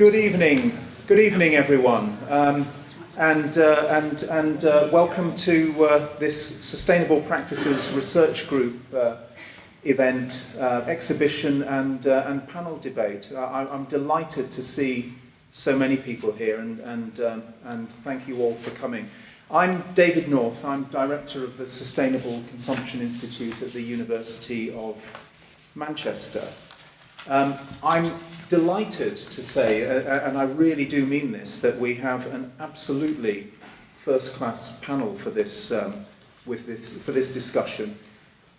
Good evening, everyone, and welcome to this Sustainable Practices Research Group event, exhibition, and panel debate. I'm delighted to see so many people here, and thank you all for coming. I'm David North. I'm director of the Sustainable Consumption Institute at the University of Manchester. I'm delighted to say, and I really do mean this, that we have an absolutely first-class panel for this discussion.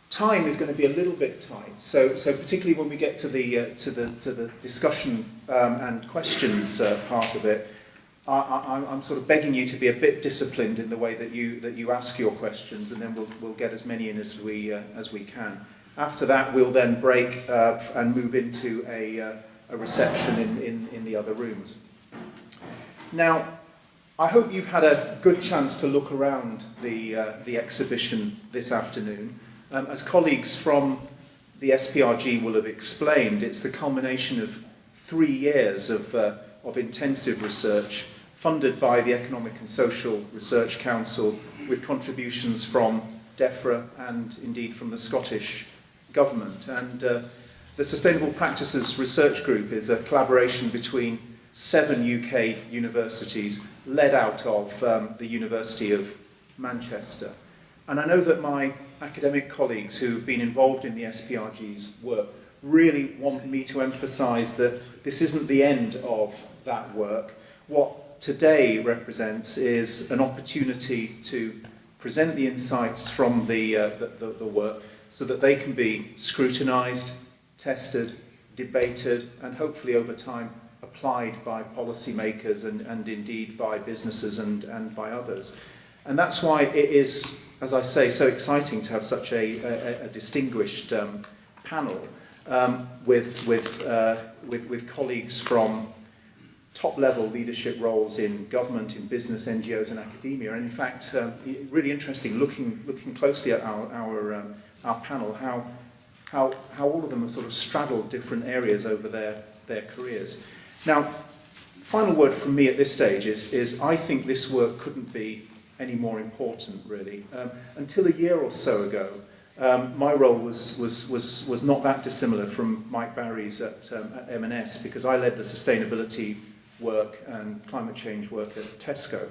Time is going to be a little bit tight, so particularly when we get to the discussion and questions part of it, I'm sort of begging you to be a bit disciplined in the way that you ask your questions, and then we'll get as many in as we can. After that, we'll then break and move into a reception in the other rooms. Now, I hope you've had a good chance to look around the exhibition this afternoon. As colleagues from the SPRG will have explained, it's the culmination of 3 years of intensive research funded by the Economic and Social Research Council with contributions from DEFRA and indeed from the Scottish Government. And the Sustainable Practices Research Group is a collaboration between 7 UK universities led out of the University of Manchester. And I know that my academic colleagues who have been involved in the SPRG's work really want me to emphasise that this isn't the end of that work. What today represents is an opportunity to present the insights from the work so that they can be scrutinised, tested, debated, and hopefully over time applied by policymakers and indeed by businesses and by others. And that's why it is, as I say, so exciting to have such a distinguished panel with colleagues from top-level leadership roles in government, in business, NGOs, and academia. And in fact, really interesting looking closely at our panel, how all of them have sort of straddled different areas over their careers. Now, final word from me at this stage is I think this work couldn't be any more important, really. Until a year or so ago, my role was not that dissimilar from Mike Barry's at M&S, because I led the sustainability work and climate change work at Tesco.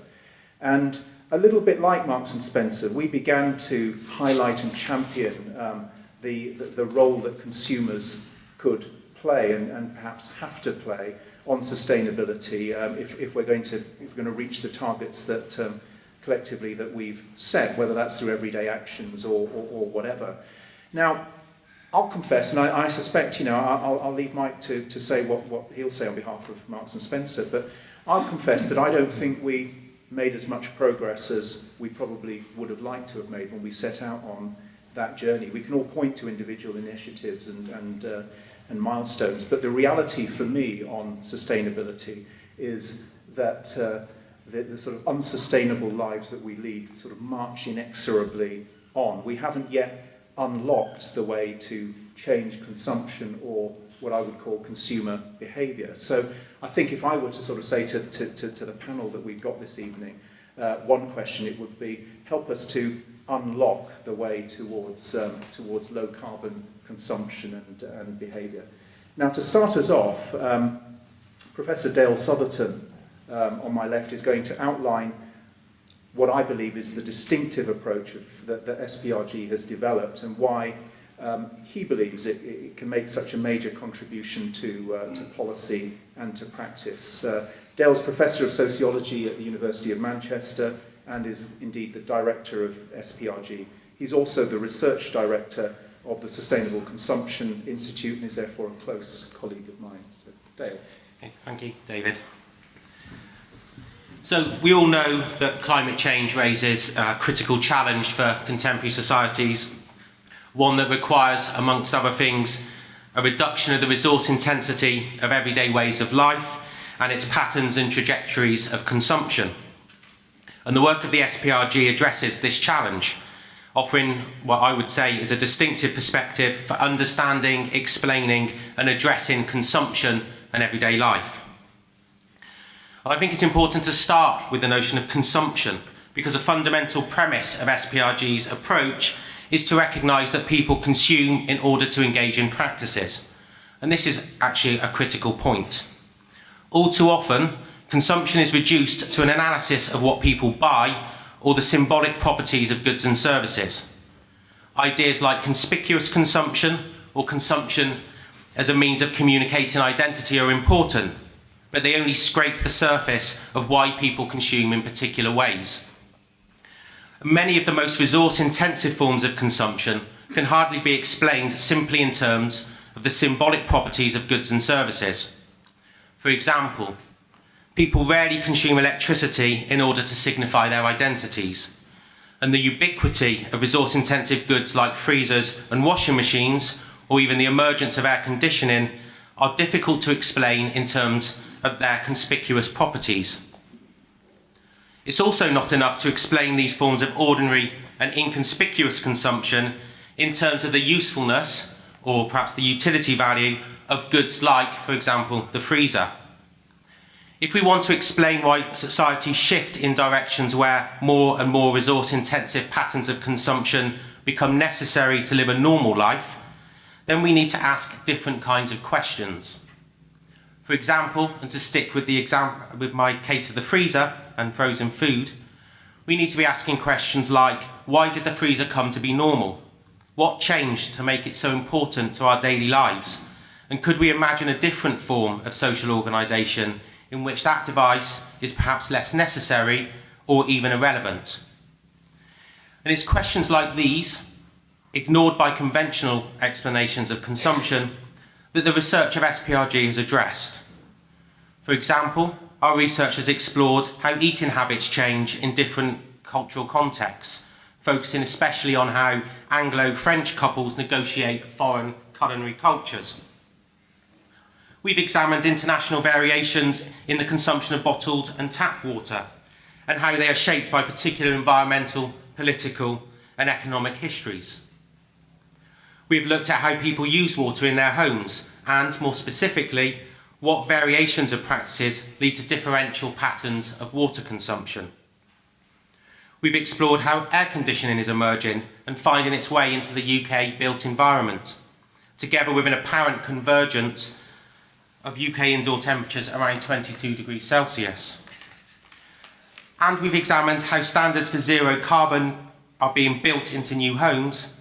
And a little bit like Marks and Spencer, we began to highlight and champion the role that consumers could play and perhaps have to play on sustainability if we're going to reach the targets that collectively that we've set, whether that's through everyday actions or whatever. Now, I'll confess, and I suspect, I'll leave Mike to say what he'll say on behalf of Marks and Spencer, but I'll confess that I don't think we made as much progress as we probably would have liked to have made when we set out on that journey. We can all point to individual initiatives and milestones, but the reality for me on sustainability is that the sort of unsustainable lives that we lead sort of march inexorably on. We haven't yet unlocked the way to change consumption or what I would call consumer behaviour. So I think if I were to sort of say to the panel that we've got this evening, one question it would be, help us to unlock the way towards low carbon consumption and behaviour. Now, to start us off, Professor Dale Southerton on my left is going to outline what I believe is the distinctive approach that SPRG has developed and why he believes it can make such a major contribution to policy and to practice. Dale's Professor of Sociology at the University of Manchester and is indeed the Director of SPRG. He's also the Research Director of the Sustainable Consumption Institute and is therefore a close colleague of mine. So, Dale. Okay, thank you, David. So we all know that climate change raises a critical challenge for contemporary societies, one that requires, amongst other things, a reduction of the resource intensity of everyday ways of life and its patterns and trajectories of consumption. And the work of the SPRG addresses this challenge, offering what I would say is a distinctive perspective for understanding, explaining and addressing consumption and everyday life. I think it's important to start with the notion of consumption, because a fundamental premise of SPRG's approach is to recognise that people consume in order to engage in practices. And this is actually a critical point. All too often, consumption is reduced to an analysis of what people buy or the symbolic properties of goods and services. Ideas like conspicuous consumption or consumption as a means of communicating identity are important, but they only scrape the surface of why people consume in particular ways. Many of the most resource-intensive forms of consumption can hardly be explained simply in terms of the symbolic properties of goods and services. For example, people rarely consume electricity in order to signify their identities, and the ubiquity of resource-intensive goods like freezers and washing machines, or even the emergence of air conditioning, are difficult to explain in terms of their conspicuous properties. It's also not enough to explain these forms of ordinary and inconspicuous consumption in terms of the usefulness, or perhaps the utility value, of goods like, for example, the freezer. If we want to explain why societies shift in directions where more and more resource-intensive patterns of consumption become necessary to live a normal life, then we need to ask different kinds of questions. For example, and to stick with my case of the freezer and frozen food, we need to be asking questions like, why did the freezer come to be normal? What changed to make it so important to our daily lives? And could we imagine a different form of social organisation in which that device is perhaps less necessary or even irrelevant? And it's questions like these, ignored by conventional explanations of consumption, that the research of SPRG has addressed. For example, our research has explored how eating habits change in different cultural contexts, focusing especially on how Anglo-French couples negotiate foreign culinary cultures. We've examined international variations in the consumption of bottled and tap water, and how they are shaped by particular environmental, political, and economic histories. We've looked at how people use water in their homes, and more specifically, what variations of practices lead to differential patterns of water consumption. We've explored how air conditioning is emerging and finding its way into the UK built environment, together with an apparent convergence of UK indoor temperatures around 22 degrees Celsius. And we've examined how standards for zero carbon are being built into new homes,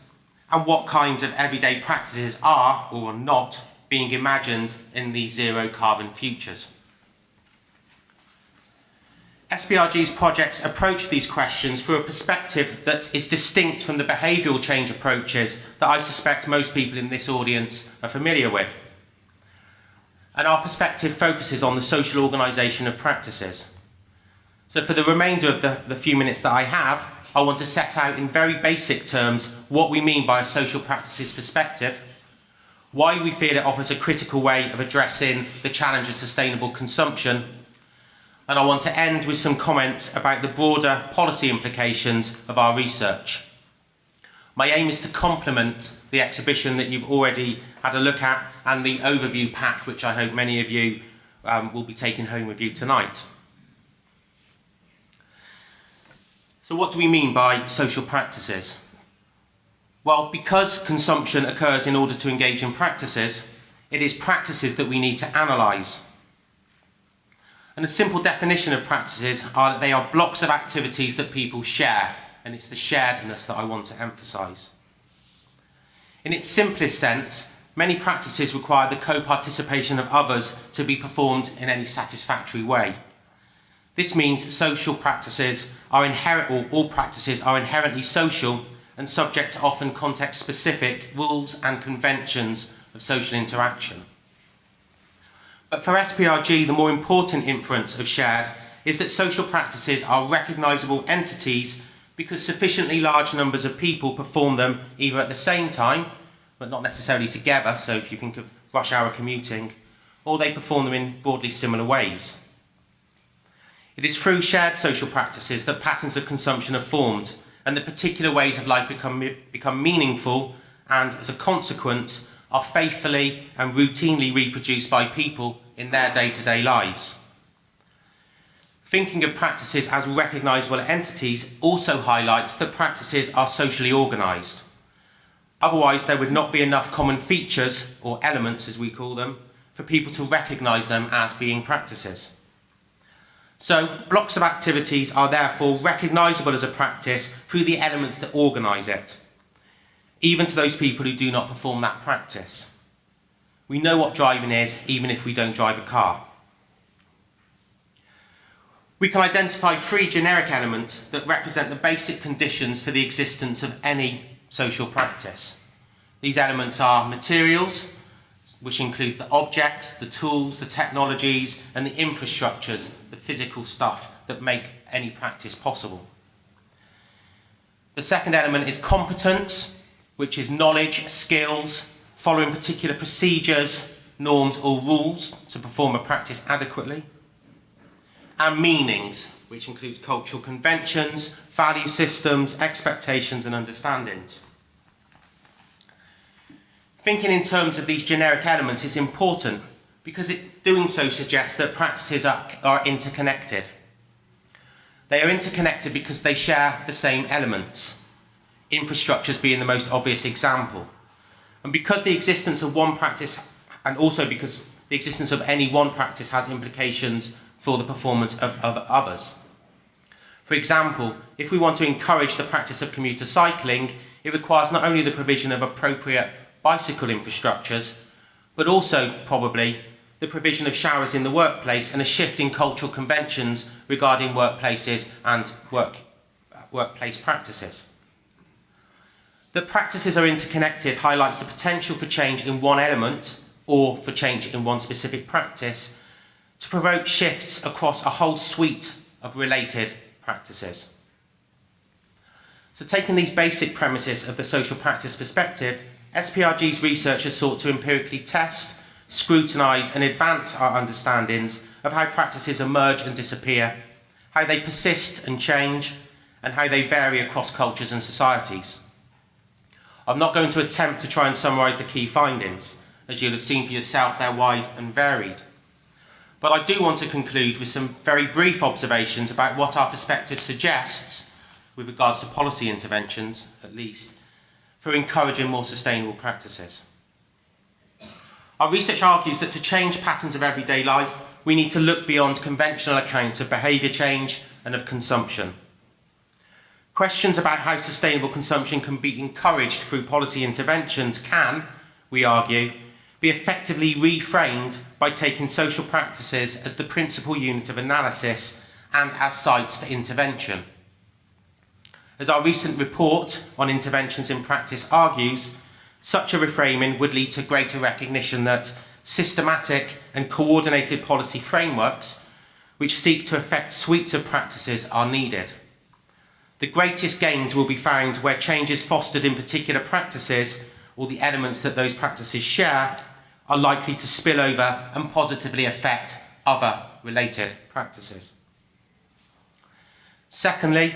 and what kinds of everyday practices are, or are not, being imagined in these zero carbon futures. SPRG's projects approach these questions through a perspective that is distinct from the behavioural change approaches that I suspect most people in this audience are familiar with. And our perspective focuses on the social organisation of practices. So for the remainder of the few minutes that I have, I want to set out in very basic terms what we mean by a social practices perspective, why we feel it offers a critical way of addressing the challenge of sustainable consumption, and I want to end with some comments about the broader policy implications of our research. My aim is to complement the exhibition that you've already had a look at and the overview pack, which I hope many of you will be taking home with you tonight. So what do we mean by social practices? Well, because consumption occurs in order to engage in practices, it is practices that we need to analyse. And a simple definition of practices are that they are blocks of activities that people share, and it's the sharedness that I want to emphasise. In its simplest sense, many practices require the co-participation of others to be performed in any satisfactory way. This means social practices are all practices are inherently social and subject to often context-specific rules and conventions of social interaction. But for SPRG, the more important inference of shared is that social practices are recognisable entities because sufficiently large numbers of people perform them either at the same time, but not necessarily together, so if you think of rush hour commuting, or they perform them in broadly similar ways. It is through shared social practices that patterns of consumption are formed, and the particular ways of life become meaningful, and as a consequence, are faithfully and routinely reproduced by people in their day-to-day lives. Thinking of practices as recognisable entities also highlights that practices are socially organised. Otherwise, there would not be enough common features, or elements as we call them, for people to recognise them as being practices. So, blocks of activities are therefore recognisable as a practice through the elements that organise it, even to those people who do not perform that practice. We know what driving is, even if we don't drive a car. We can identify 3 generic elements that represent the basic conditions for the existence of any social practice. These elements are materials, which include the objects, the tools, the technologies, and the infrastructures, the physical stuff that make any practice possible. The second element is competence, which is knowledge, skills, following particular procedures, norms, or rules to perform a practice adequately. And meanings, which includes cultural conventions, value systems, expectations, and understandings. Thinking in terms of these generic elements is important because doing so suggests that practices are interconnected. They are interconnected because they share the same elements, infrastructures being the most obvious example. And because the existence of one practice, and also because the existence of any one practice has implications for the performance of others. For example, if we want to encourage the practice of commuter cycling, it requires not only the provision of appropriate bicycle infrastructures, but also, probably, the provision of showers in the workplace and a shift in cultural conventions regarding workplaces and workplace practices. That practices are interconnected highlights the potential for change in one element, or for change in one specific practice, to provoke shifts across a whole suite of related practices. So taking these basic premises of the social practice perspective, SPRG's research has sought to empirically test, scrutinise and advance our understandings of how practices emerge and disappear, how they persist and change, and how they vary across cultures and societies. I'm not going to attempt to try and summarise the key findings. As you'll have seen for yourself, they're wide and varied. But I do want to conclude with some very brief observations about what our perspective suggests, with regards to policy interventions at least, for encouraging more sustainable practices. Our research argues that to change patterns of everyday life, we need to look beyond conventional accounts of behaviour change and of consumption. Questions about how sustainable consumption can be encouraged through policy interventions can, we argue, be effectively reframed by taking social practices as the principal unit of analysis and as sites for intervention. As our recent report on interventions in practice argues, such a reframing would lead to greater recognition that systematic and coordinated policy frameworks which seek to affect suites of practices are needed. The greatest gains will be found where changes fostered in particular practices, or the elements that those practices share, are likely to spill over and positively affect other related practices. Secondly,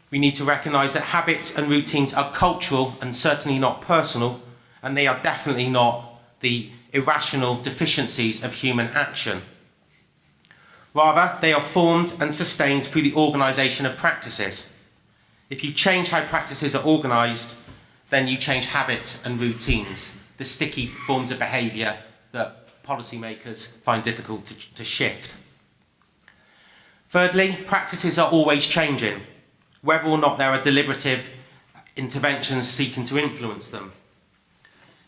we need to recognise that habits and routines are cultural and certainly not personal, and they are definitely not the irrational deficiencies of human action. Rather, they are formed and sustained through the organisation of practices. If you change how practices are organised, then you change habits and routines, the sticky forms of behaviour that policymakers find difficult to shift. Thirdly, practices are always changing, whether or not there are deliberative interventions seeking to influence them.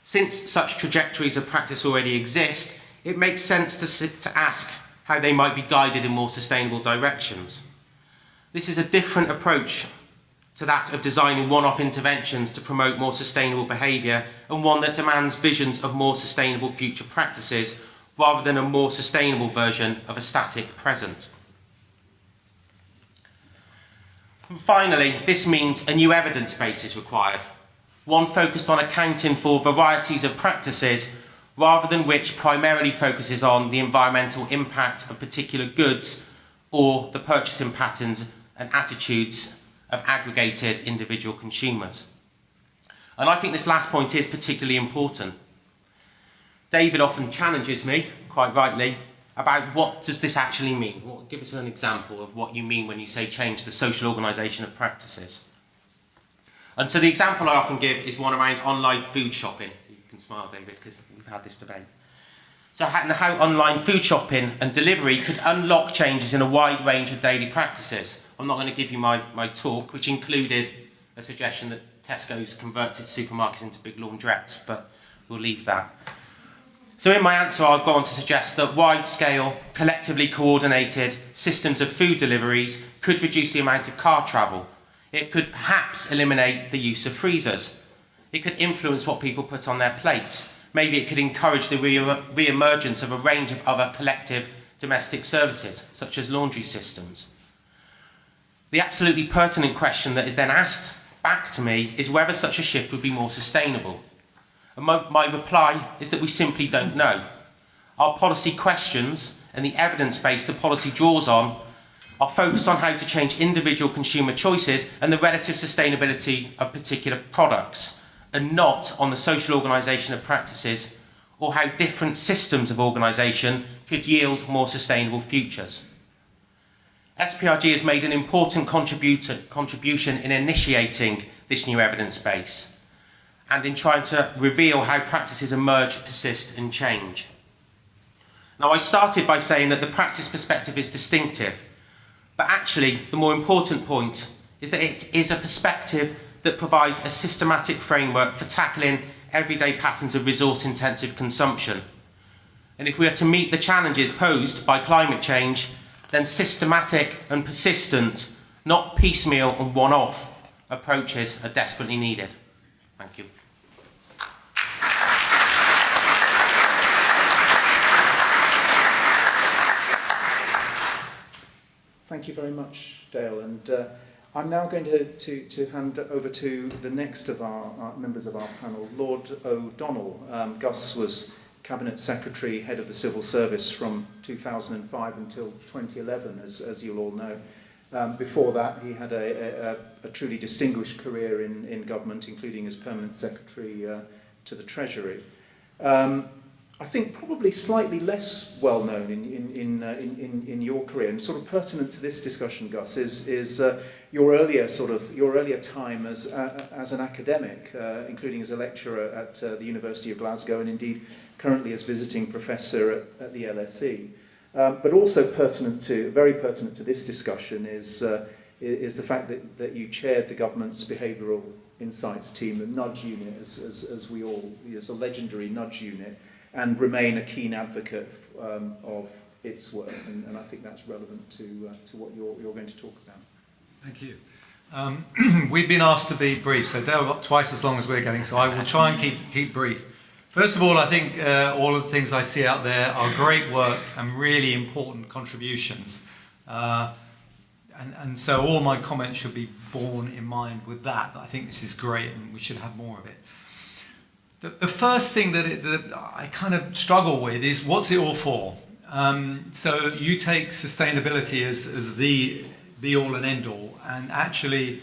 Since such trajectories of practice already exist, it makes sense to ask how they might be guided in more sustainable directions. This is a different approach to that of designing one-off interventions to promote more sustainable behaviour, and one that demands visions of more sustainable future practices rather than a more sustainable version of a static present. And finally, this means a new evidence base is required, one focused on accounting for varieties of practices rather than which primarily focuses on the environmental impact of particular goods or the purchasing patterns and attitudes of aggregated individual consumers. And I think this last point is particularly important. David often challenges me, quite rightly, about what does this actually mean. Give us an example of what you mean when you say change the social organisation of practices. And so the example I often give is one around online food shopping. You can smile, David, because we've had this debate. So how online food shopping and delivery could unlock changes in a wide range of daily practices. I'm not going to give you my talk, which included a suggestion that Tesco's converts its supermarkets into big laundrettes, but we'll leave that. So in my answer, I'll go on to suggest that wide-scale, collectively coordinated systems of food deliveries could reduce the amount of car travel. It could perhaps eliminate the use of freezers. It could influence what people put on their plates. Maybe it could encourage the re-emergence of a range of other collective domestic services, such as laundry systems. The absolutely pertinent question that is then asked back to me is whether such a shift would be more sustainable. And my reply is that we simply don't know. Our policy questions and the evidence base the policy draws on are focused on how to change individual consumer choices and the relative sustainability of particular products, and not on the social organisation of practices or how different systems of organisation could yield more sustainable futures. SPRG has made an important contribution in initiating this new evidence base and in trying to reveal how practices emerge, persist and change. Now, I started by saying that the practice perspective is distinctive, but actually the more important point is that it is a perspective that provides a systematic framework for tackling everyday patterns of resource-intensive consumption. And if we are to meet the challenges posed by climate change, then systematic and persistent, not piecemeal and one-off, approaches are desperately needed. Thank you. Thank you very much, Dale. And I'm now going to hand over to the next of our members of our panel, Lord O'Donnell. Gus was Cabinet Secretary, Head of the Civil Service from 2005 until 2011, as you'll all know. Before that, he had a truly distinguished career in government, including as Permanent Secretary to the Treasury. I think probably slightly less well known in your career, and sort of pertinent to this discussion, Gus, is your earlier time as an academic, including as a lecturer at the University of Glasgow, and indeed currently as visiting professor at the LSE. But also very pertinent to this discussion is the fact that you chaired the government's behavioural insights team, the nudge unit, as a legendary nudge unit, and remain a keen advocate of its work, and I think that's relevant to what you're going to talk about. Thank you. We've been asked to be brief, so Dale got twice as long as we're getting, so I will try and keep brief. First of all, I think all of the things I see out there are great work and really important contributions. And so all my comments should be borne in mind with that. I think this is great and we should have more of it. The first thing that I kind of struggle with is what's it all for? So you take sustainability as the be-all and end-all, and actually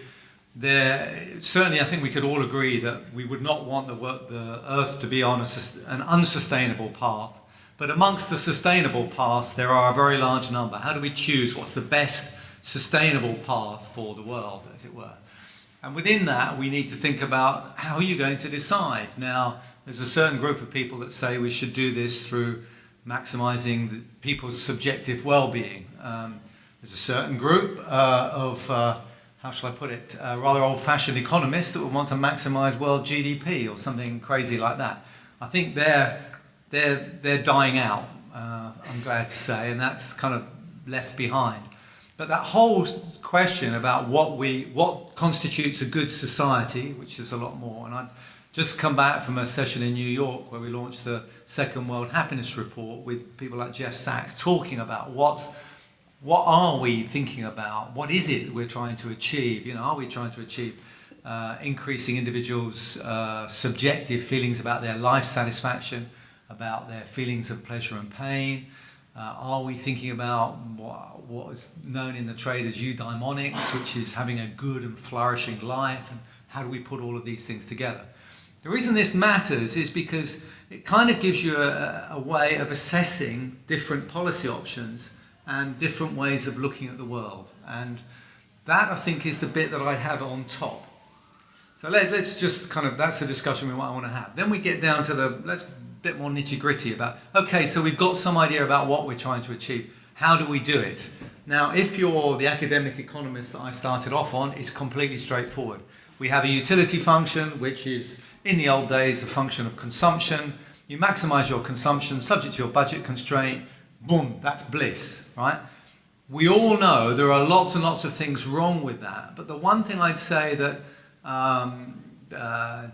certainly I think we could all agree that we would not want the Earth to be on an unsustainable path. But amongst the sustainable paths, there are a very large number. How do we choose what's the best sustainable path for the world, as it were? And within that, we need to think about how are you going to decide. Now, there's a certain group of people that say we should do this through maximising people's subjective well-being. There's a certain group of, how shall I put it, rather old-fashioned economists that would want to maximise world GDP or something crazy like that. I think they're dying out, I'm glad to say, and that's kind of left behind. But that whole question about what constitutes a good society, which is a lot more, and I've just come back from a session in New York where we launched the Second World Happiness Report with people like Jeff Sachs talking about what are we thinking about, what is it we're trying to achieve, are we trying to achieve increasing individuals' subjective feelings about their life satisfaction, about their feelings of pleasure and pain. Are we thinking about what is known in the trade as eudaimonics, which is having a good and flourishing life, and how do we put all of these things together? The reason this matters is because it kind of gives you a way of assessing different policy options and different ways of looking at the world. And that, I think, is the bit that I have on top. So let's just kind of, that's the discussion we might want to have. Then we get down to let's a bit more nitty gritty about, okay, so we've got some idea about what we're trying to achieve. How do we do it? Now, if you're the academic economist that I started off on, it's completely straightforward. We have a utility function, which is, in the old days, a function of consumption. You maximize your consumption, subject to your budget constraint, boom, that's bliss, right? We all know there are lots and lots of things wrong with that, but the one thing I'd say that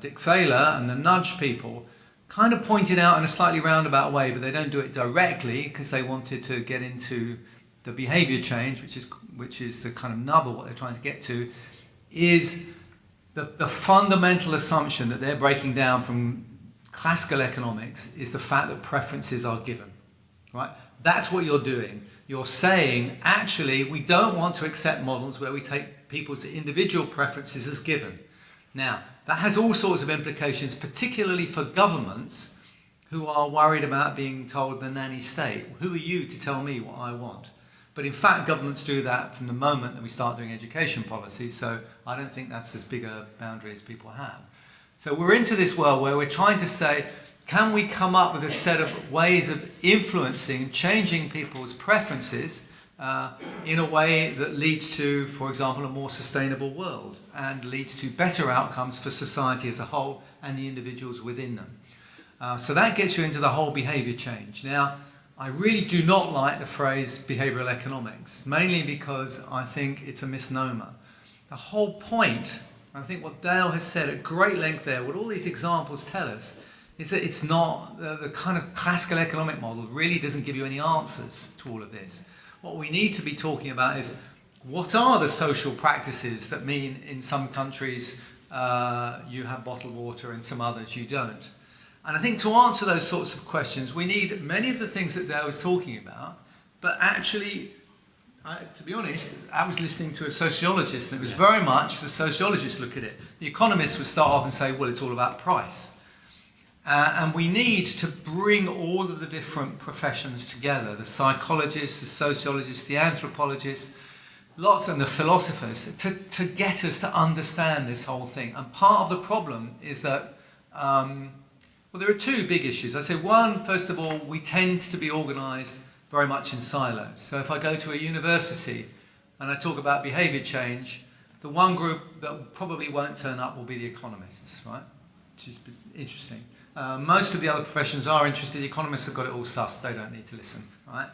Dick Thaler and the nudge people kind of pointed out in a slightly roundabout way, but they don't do it directly because they wanted to get into the behavior change, which is the kind of nub of what they're trying to get to, is the fundamental assumption that they're breaking down from classical economics is the fact that preferences are given, right? That's what you're doing. You're saying, actually, we don't want to accept models where we take people's individual preferences as given. Now, that has all sorts of implications, particularly for governments who are worried about being told the nanny state. Who are you to tell me what I want? But in fact, governments do that from the moment that we start doing education policy, so I don't think that's as big a boundary as people have. So we're into this world where we're trying to say, can we come up with a set of ways of influencing, changing people's preferences in a way that leads to, for example, a more sustainable world and leads to better outcomes for society as a whole and the individuals within them. So that gets you into the whole behavior change. Now, I really do not like the phrase behavioral economics, mainly because I think it's a misnomer. The whole point, I think what Dale has said at great length there, what all these examples tell us, is that it's not, the kind of classical economic model really doesn't give you any answers to all of this. What we need to be talking about is, what are the social practices that mean in some countries you have bottled water, in some others you don't? And I think to answer those sorts of questions, we need many of the things that Dale was talking about, but actually, to be honest, I was listening to a sociologist, and it was very much the sociologists look at it. The economists would start off and say, well, it's all about price. And we need to bring all of the different professions together, the psychologists, the sociologists, the anthropologists, lots, and the philosophers, to get us to understand this whole thing. And part of the problem is that, well, there are two big issues. I say one, first of all, we tend to be organised very much in silos. So if I go to a university and I talk about behaviour change, the one group that probably won't turn up will be the economists, right? Which is interesting. Most of the other professions are interested. The economists have got it all sussed. They don't need to listen, right?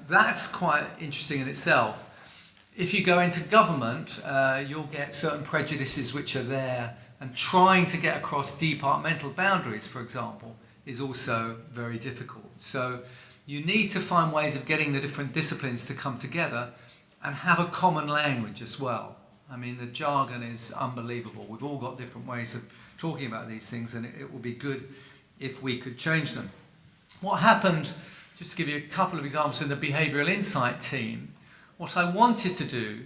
That's quite interesting in itself. If you go into government, you'll get certain prejudices which are there, and trying to get across departmental boundaries, for example, is also very difficult. So you need to find ways of getting the different disciplines to come together and have a common language as well. I mean, the jargon is unbelievable. We've all got different ways of talking about these things, and it would be good if we could change them. What happened, just to give you a couple of examples, in the behavioural insight team, what I wanted to do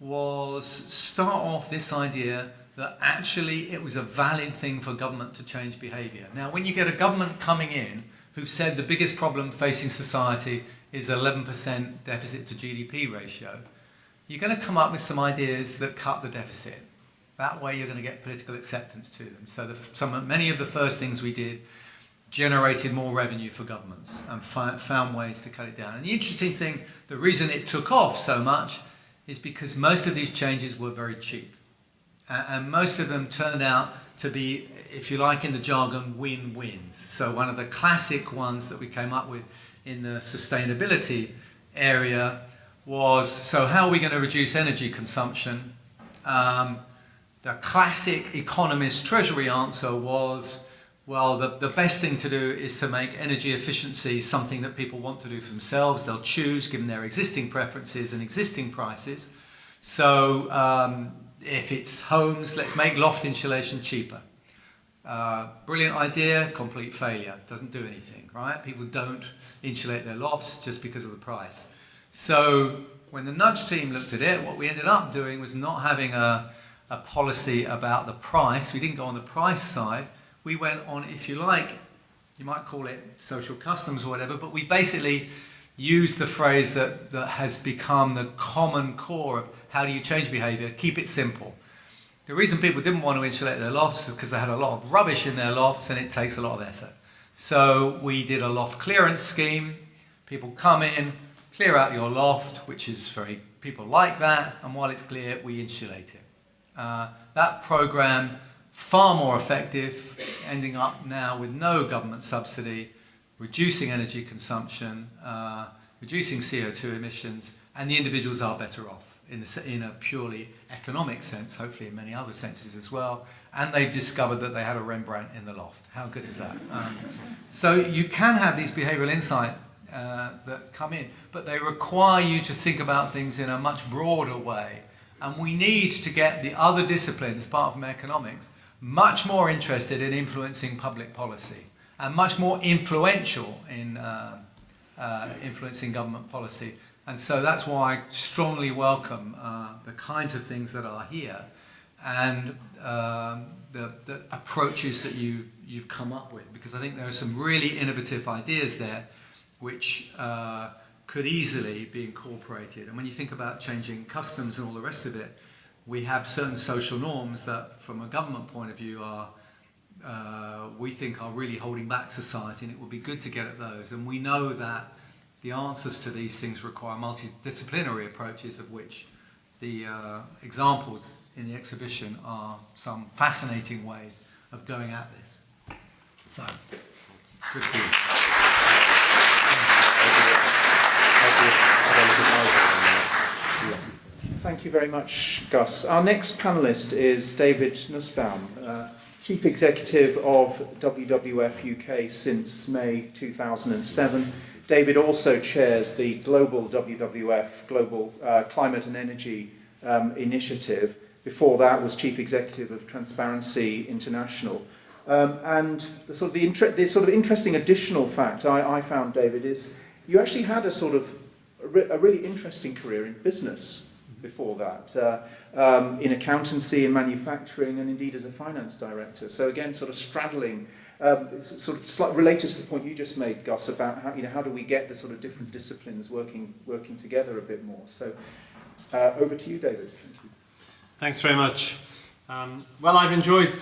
was start off this idea that actually it was a valid thing for government to change behaviour. Now, when you get a government coming in who've said the biggest problem facing society is 11% deficit to GDP ratio, you're going to come up with some ideas that cut the deficit. That way you're going to get political acceptance to them. So many of the first things we did generated more revenue for governments and found ways to cut it down. And the interesting thing, the reason it took off so much is because most of these changes were very cheap. And most of them turned out to be, if you like in the jargon, win-wins. So one of the classic ones that we came up with in the sustainability area was, so how are we going to reduce energy consumption? The classic economist treasury answer was, well, the best thing to do is to make energy efficiency something that people want to do for themselves. They'll choose, given their existing preferences and existing prices. So if it's homes, let's make loft insulation cheaper. Brilliant idea, complete failure. Doesn't do anything, right? People don't insulate their lofts just because of the price. So when the nudge team looked at it, what we ended up doing was not having a policy about the price. We didn't go on the price side. we went on, if you like, you might call it social customs or whatever, but we basically used the phrase that has become the common core of how do you change behaviour, keep it simple. The reason people didn't want to insulate their lofts is because they had a lot of rubbish in their lofts and it takes a lot of effort. So we did a loft clearance scheme. People come in, clear out your loft, which is very, people like that, and while it's clear, we insulate it. That programme, far more effective, ending up now with no government subsidy, reducing energy consumption, reducing CO2 emissions, and the individuals are better off in a purely economic sense, hopefully in many other senses as well. And they've discovered that they had a Rembrandt in the loft. How good is that? So you can have these behavioural insight that come in, but they require you to think about things in a much broader way. And we need to get the other disciplines, apart from economics, much more interested in influencing public policy and much more influential in influencing government policy. And so that's why I strongly welcome the kinds of things that are here and the approaches that you've come up with, because I think there are some really innovative ideas there which could easily be incorporated. And when you think about changing customs and all the rest of it, we have certain social norms that from a government point of view we think are really holding back society, and it would be good to get at those. And we know that the answers to these things require multidisciplinary approaches, of which the examples in the exhibition are some fascinating ways of going at this. So, good for you. Thank you very much, Gus. Our next panellist is David Nussbaum, Chief Executive of WWF UK since May 2007. David also chairs the global WWF, Global Climate and Energy Initiative. Before that was Chief Executive of Transparency International. And the sort of interesting additional fact I found, David, is you actually had a really interesting career in business before that, in accountancy, in manufacturing, and indeed as a finance director. So again, sort of straddling, related to the point you just made, Gus, about how do we get the sort of different disciplines working together a bit more. So over to you, David. Thank you. Thanks very much. Well, I've enjoyed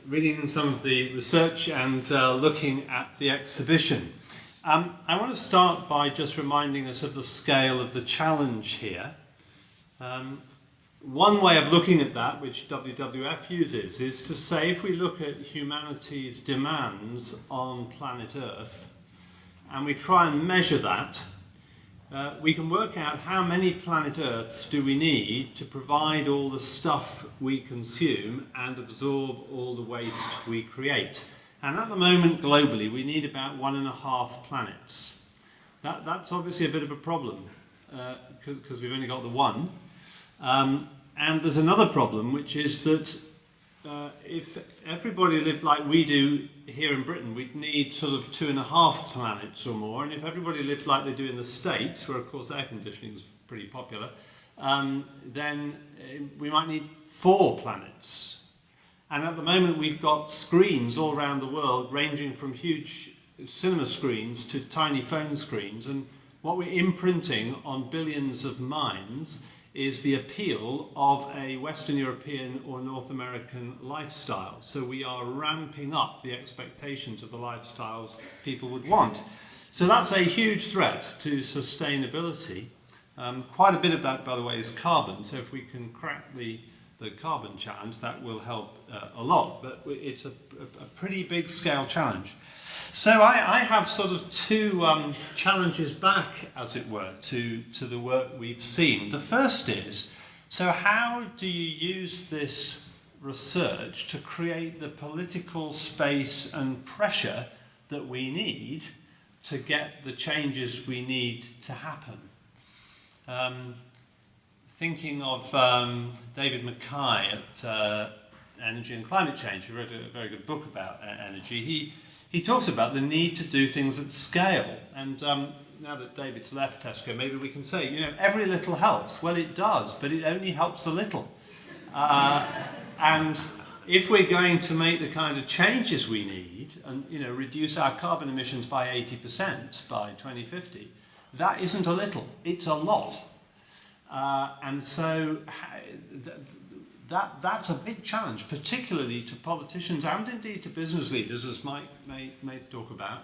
reading some of the research and looking at the exhibition. I want to start by just reminding us of the scale of the challenge here. One way of looking at that, which WWF uses, is to say if we look at humanity's demands on planet Earth and we try and measure that, we can work out how many planet Earths do we need to provide all the stuff we consume and absorb all the waste we create. And at the moment, globally, we need about 1.5 planets. That's obviously a bit of a problem, because we've only got the one. And there's another problem, which is that if everybody lived like we do here in Britain, we'd need sort of 2.5 planets or more. And if everybody lived like they do in the States, where of course air conditioning is pretty popular, then we might need 4 planets. And at the moment we've got screens all around the world, ranging from huge cinema screens to tiny phone screens. And what we're imprinting on billions of minds is the appeal of a Western European or North American lifestyle. So we are ramping up the expectations of the lifestyles people would want. So that's a huge threat to sustainability. Quite a bit of that, by the way, is carbon. So if we can crack the carbon challenge, that will help a lot. But it's a pretty big scale challenge. So I have sort of 2 challenges back, as it were, to the work we've seen. The first is, so how do you use this research to create the political space and pressure that we need to get the changes we need to happen? Thinking of David Mackay at Energy and Climate Change, who wrote a very good book about energy, he talks about the need to do things at scale. And now that David's left Tesco, maybe we can say, every little helps. Well, it does, but it only helps a little. And if we're going to make the kind of changes we need and reduce our carbon emissions by 80% by 2050, that isn't a little, it's a lot. And so that's a big challenge, particularly to politicians and indeed to business leaders, as Mike may talk about.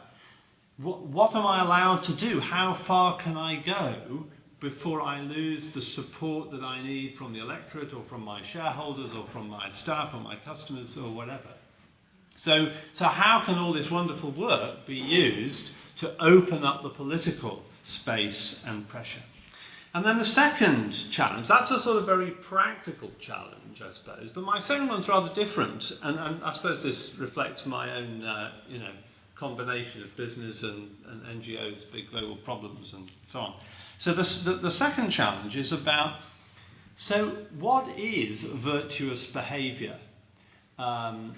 What am I allowed to do? How far can I go before I lose the support that I need from the electorate or from my shareholders or from my staff or my customers or whatever? So how can all this wonderful work be used to open up the political space and pressure? And then the second challenge, that's a sort of very practical challenge, I suppose, but my second one's rather different, and I suppose this reflects my own, combination of business and NGOs, big global problems and so on. So the second challenge is about, so what is virtuous behaviour,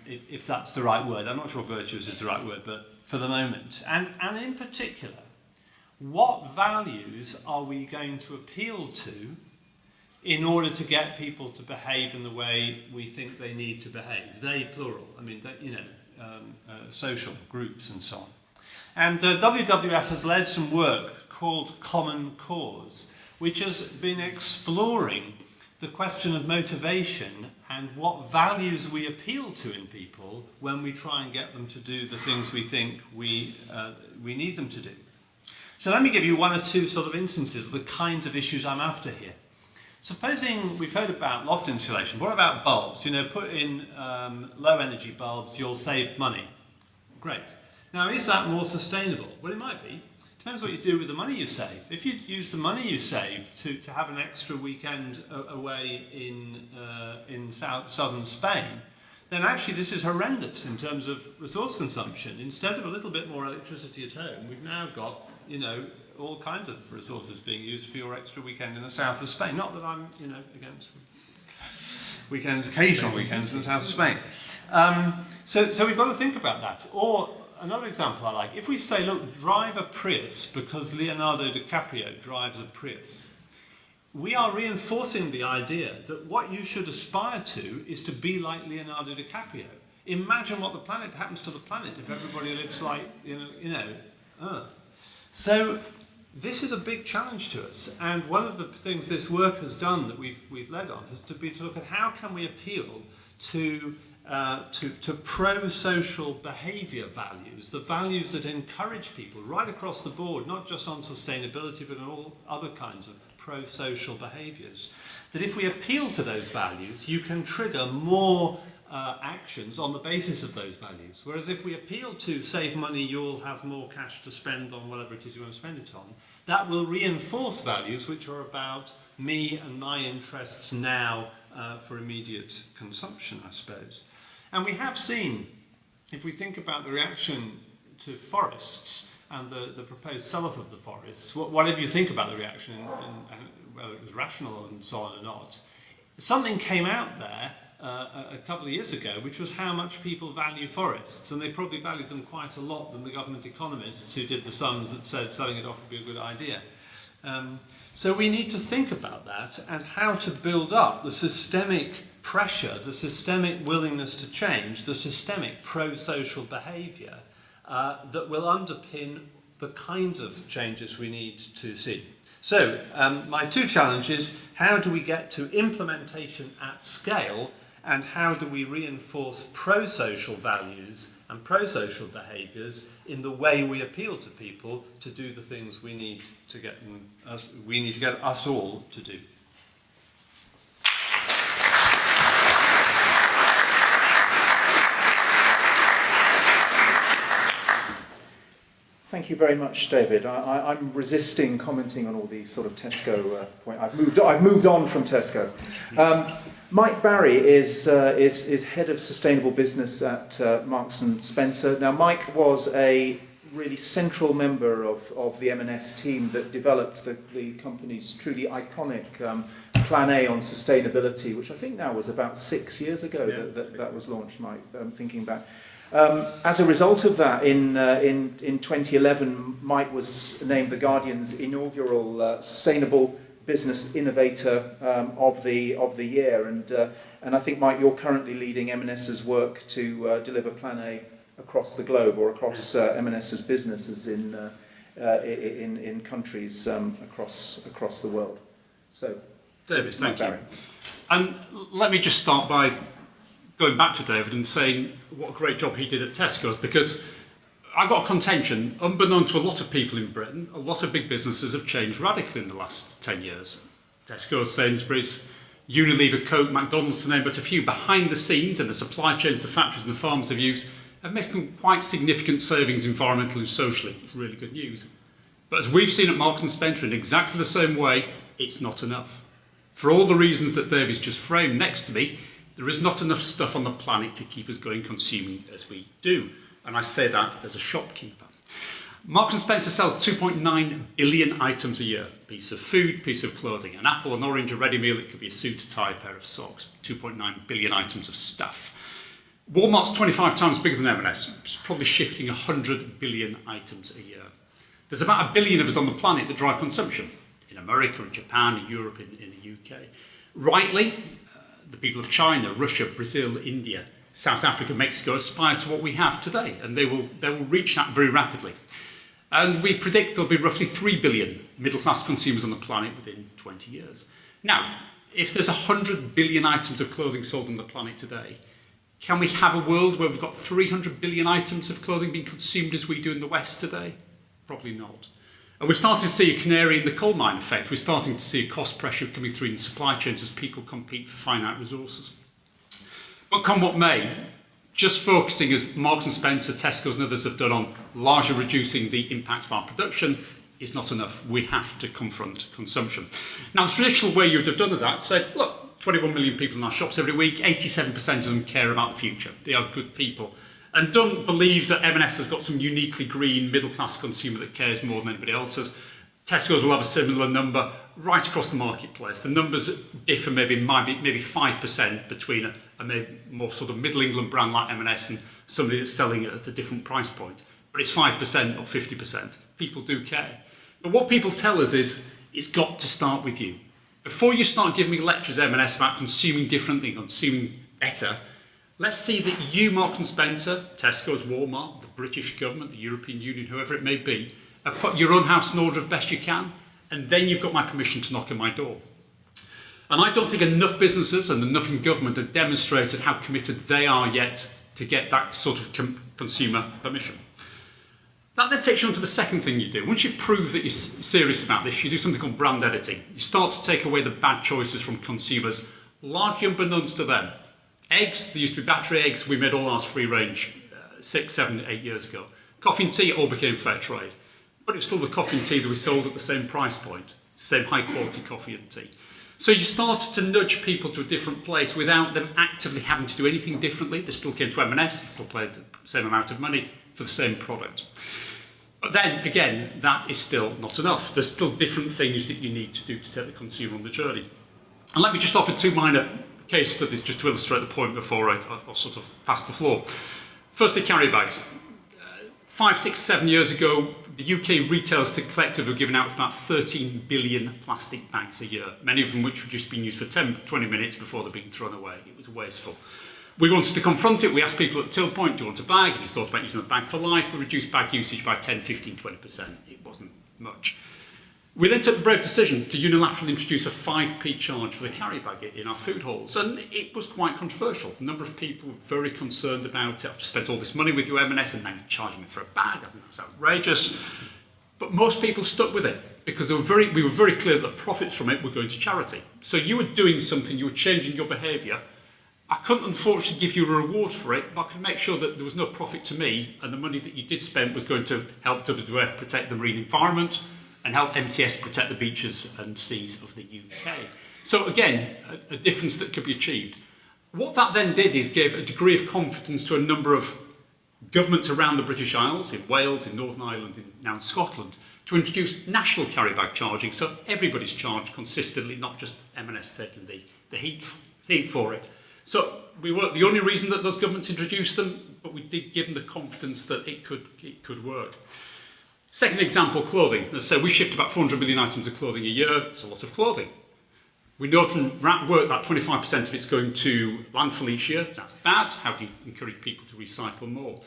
if that's the right word? I'm not sure virtuous is the right word, but for the moment. And in particular, what values are we going to appeal to in order to get people to behave in the way we think they need to behave? They, plural. I mean, social groups and so on. And WWF has led some work called Common Cause, which has been exploring the question of motivation and what values we appeal to in people when we try and get them to do the things we think we need them to do. So let me give you one or two sort of instances of the kinds of issues I'm after here. Supposing we've heard about loft insulation, what about bulbs? Put in low energy bulbs, you'll save money. Great. Now, is that more sustainable? Well, it might be. Depends what you do with the money you save. If you use the money you save to have an extra weekend away in southern Spain, then actually this is horrendous in terms of resource consumption. Instead of a little bit more electricity at home, we've now got, all kinds of resources being used for your extra weekend in the south of Spain. Not that I'm, against weekends, occasional weekends in the south of Spain. So we've got to think about that. Or another example I like, if we say, look, drive a Prius because Leonardo DiCaprio drives a Prius, we are reinforcing the idea that what you should aspire to is to be like Leonardo DiCaprio. Imagine what happens to the planet if everybody lives like, Earth. So this is a big challenge to us, and one of the things this work has done that we've led on has to look at how can we appeal to pro-social behaviour values, the values that encourage people right across the board, not just on sustainability but on all other kinds of pro-social behaviours. That if we appeal to those values, you can trigger more actions on the basis of those values. Whereas if we appeal to save money, you'll have more cash to spend on whatever it is you want to spend it on, that will reinforce values which are about me and my interests now for immediate consumption, I suppose. And we have seen, if we think about the reaction to forests and the proposed sell-off of the forests, whatever you think about the reaction, and whether it was rational and so on or not, something came out there a couple of years ago, which was how much people value forests, and they probably value them quite a lot than the government economists who did the sums that said selling it off would be a good idea. So we need to think about that and how to build up the systemic pressure, the systemic willingness to change, the systemic pro-social behaviour that will underpin the kinds of changes we need to see. So my two challenges: how do we get to implementation at scale, and how do we reinforce pro-social values and pro-social behaviours in the way we appeal to people to do the things we need to get us all to do. Thank you very much, David. I'm resisting commenting on all these sort of Tesco points. I've moved on from Tesco. Mike Barry is head of sustainable business at Marks and Spencer. Now, Mike was a really central member of the M&S team that developed the company's truly iconic Plan A on sustainability, which I think now was about 6 years ago that was launched, Mike, thinking back. As a result of that, in 2011, Mike was named The Guardian's inaugural Sustainable business innovator of the year. And I think, Mike, you're currently leading M&S's work to deliver Plan A across the globe, or across M&S's businesses in countries across the world. So, David, thank you. Barry. And let me just start by going back to David and saying what a great job he did at Tesco's, because I've got a contention, unbeknown to a lot of people in Britain, a lot of big businesses have changed radically in the last 10 years. Tesco's, Sainsbury's, Unilever, Coke, McDonald's, to name but a few. Behind the scenes, and the supply chains, the factories and the farms they've used have made some quite significant savings environmentally and socially. It's really good news. But as we've seen at Marks & Spencer, in exactly the same way, it's not enough. For all the reasons that David's just framed next to me, there is not enough stuff on the planet to keep us going consuming as we do. And I say that as a shopkeeper. Marks & Spencer sells 2.9 billion items a year. Piece of food, piece of clothing, an apple, an orange, a ready meal, it could be a suit, a tie, a pair of socks. 2.9 billion items of stuff. Walmart's 25 times bigger than M&S. It's probably shifting 100 billion items a year. There's about 1 billion of us on the planet that drive consumption. In America, in Japan, in Europe, in the UK. Rightly, the people of China, Russia, Brazil, India, South Africa, Mexico aspire to what we have today, and they will reach that very rapidly. And we predict there'll be roughly 3 billion middle-class consumers on the planet within 20 years. Now, if there's 100 billion items of clothing sold on the planet today, can we have a world where we've got 300 billion items of clothing being consumed as we do in the West today? Probably not. And we're starting to see a canary in the coal mine effect. We're starting to see a cost pressure coming through in the supply chains as people compete for finite resources. But come what may, just focusing, as Marks & Spencer, Tesco's and others have done, on largely reducing the impact of our production is not enough. We have to confront consumption. Now, the traditional way you would have done that said, look, 21 million people in our shops every week, 87% of them care about the future. They are good people. And don't believe that M&S has got some uniquely green middle-class consumer that cares more than anybody else's. Tesco's will have a similar number right across the marketplace. The numbers differ maybe 5% between a maybe more sort of middle England brand like M&S and somebody that's selling it at a different price point. But it's 5% or 50%. People do care. But what people tell us is, it's got to start with you. Before you start giving me lectures, M&S, about consuming differently, consuming better, let's see that you, Marks & Spencer, Tesco's, Walmart, the British government, the European Union, whoever it may be, have put your own house in order as best you can, and then you've got my permission to knock on my door. And I don't think enough businesses and enough in government have demonstrated how committed they are yet to get that sort of consumer permission. That then takes you on to the second thing you do. Once you've proved that you're serious about this, you do something called brand editing. You start to take away the bad choices from consumers, largely unbeknownst to them. Eggs, there used to be battery eggs, we made all ours free range 6, 7, 8 years ago. Coffee and tea all became fair trade. But it's still the coffee and tea that we sold at the same price point, same high quality coffee and tea. So you started to nudge people to a different place without them actively having to do anything differently. They still came to M&S, they still paid the same amount of money for the same product. But then, again, that is still not enough. There's still different things that you need to do to take the consumer on the journey. And let me just offer 2 minor case studies just to illustrate the point before I'll sort of pass the floor. Firstly, carry bags. 5, 6, 7 years ago, the UK retailers collective have given out about 13 billion plastic bags a year, many of them which have just been used for 10, 20 minutes before they're being thrown away. It was wasteful. We wanted to confront it. We asked people at till point, do you want a bag? Have you thought about using a bag for life? We reduced bag usage by 10, 15, 20%. It wasn't much. We then took the brave decision to unilaterally introduce a 5p charge for the carry bag in our food halls, and it was quite controversial. A number of people were very concerned about it. I've just spent all this money with you, M&S, and now you're charging me for a bag. I think that's outrageous. But most people stuck with it because we were very clear that the profits from it were going to charity. So you were doing something, you were changing your behaviour. I couldn't unfortunately give you a reward for it, but I could make sure that there was no profit to me, and the money that you did spend was going to help WWF protect the marine environment and help MTS protect the beaches and seas of the UK. So again, a difference that could be achieved. What that then did is give a degree of confidence to a number of governments around the British Isles, in Wales, in Northern Ireland, now in Scotland, to introduce national carry bag charging, so everybody's charged consistently, not just M&S taking the heat for it. So we weren't the only reason that those governments introduced them, but we did give them the confidence that it could work. Second example, clothing. As I say, we shift about 400 million items of clothing a year. It's a lot of clothing. We know from work that 25% of it's going to landfill each year. That's bad. How do you encourage people to recycle more?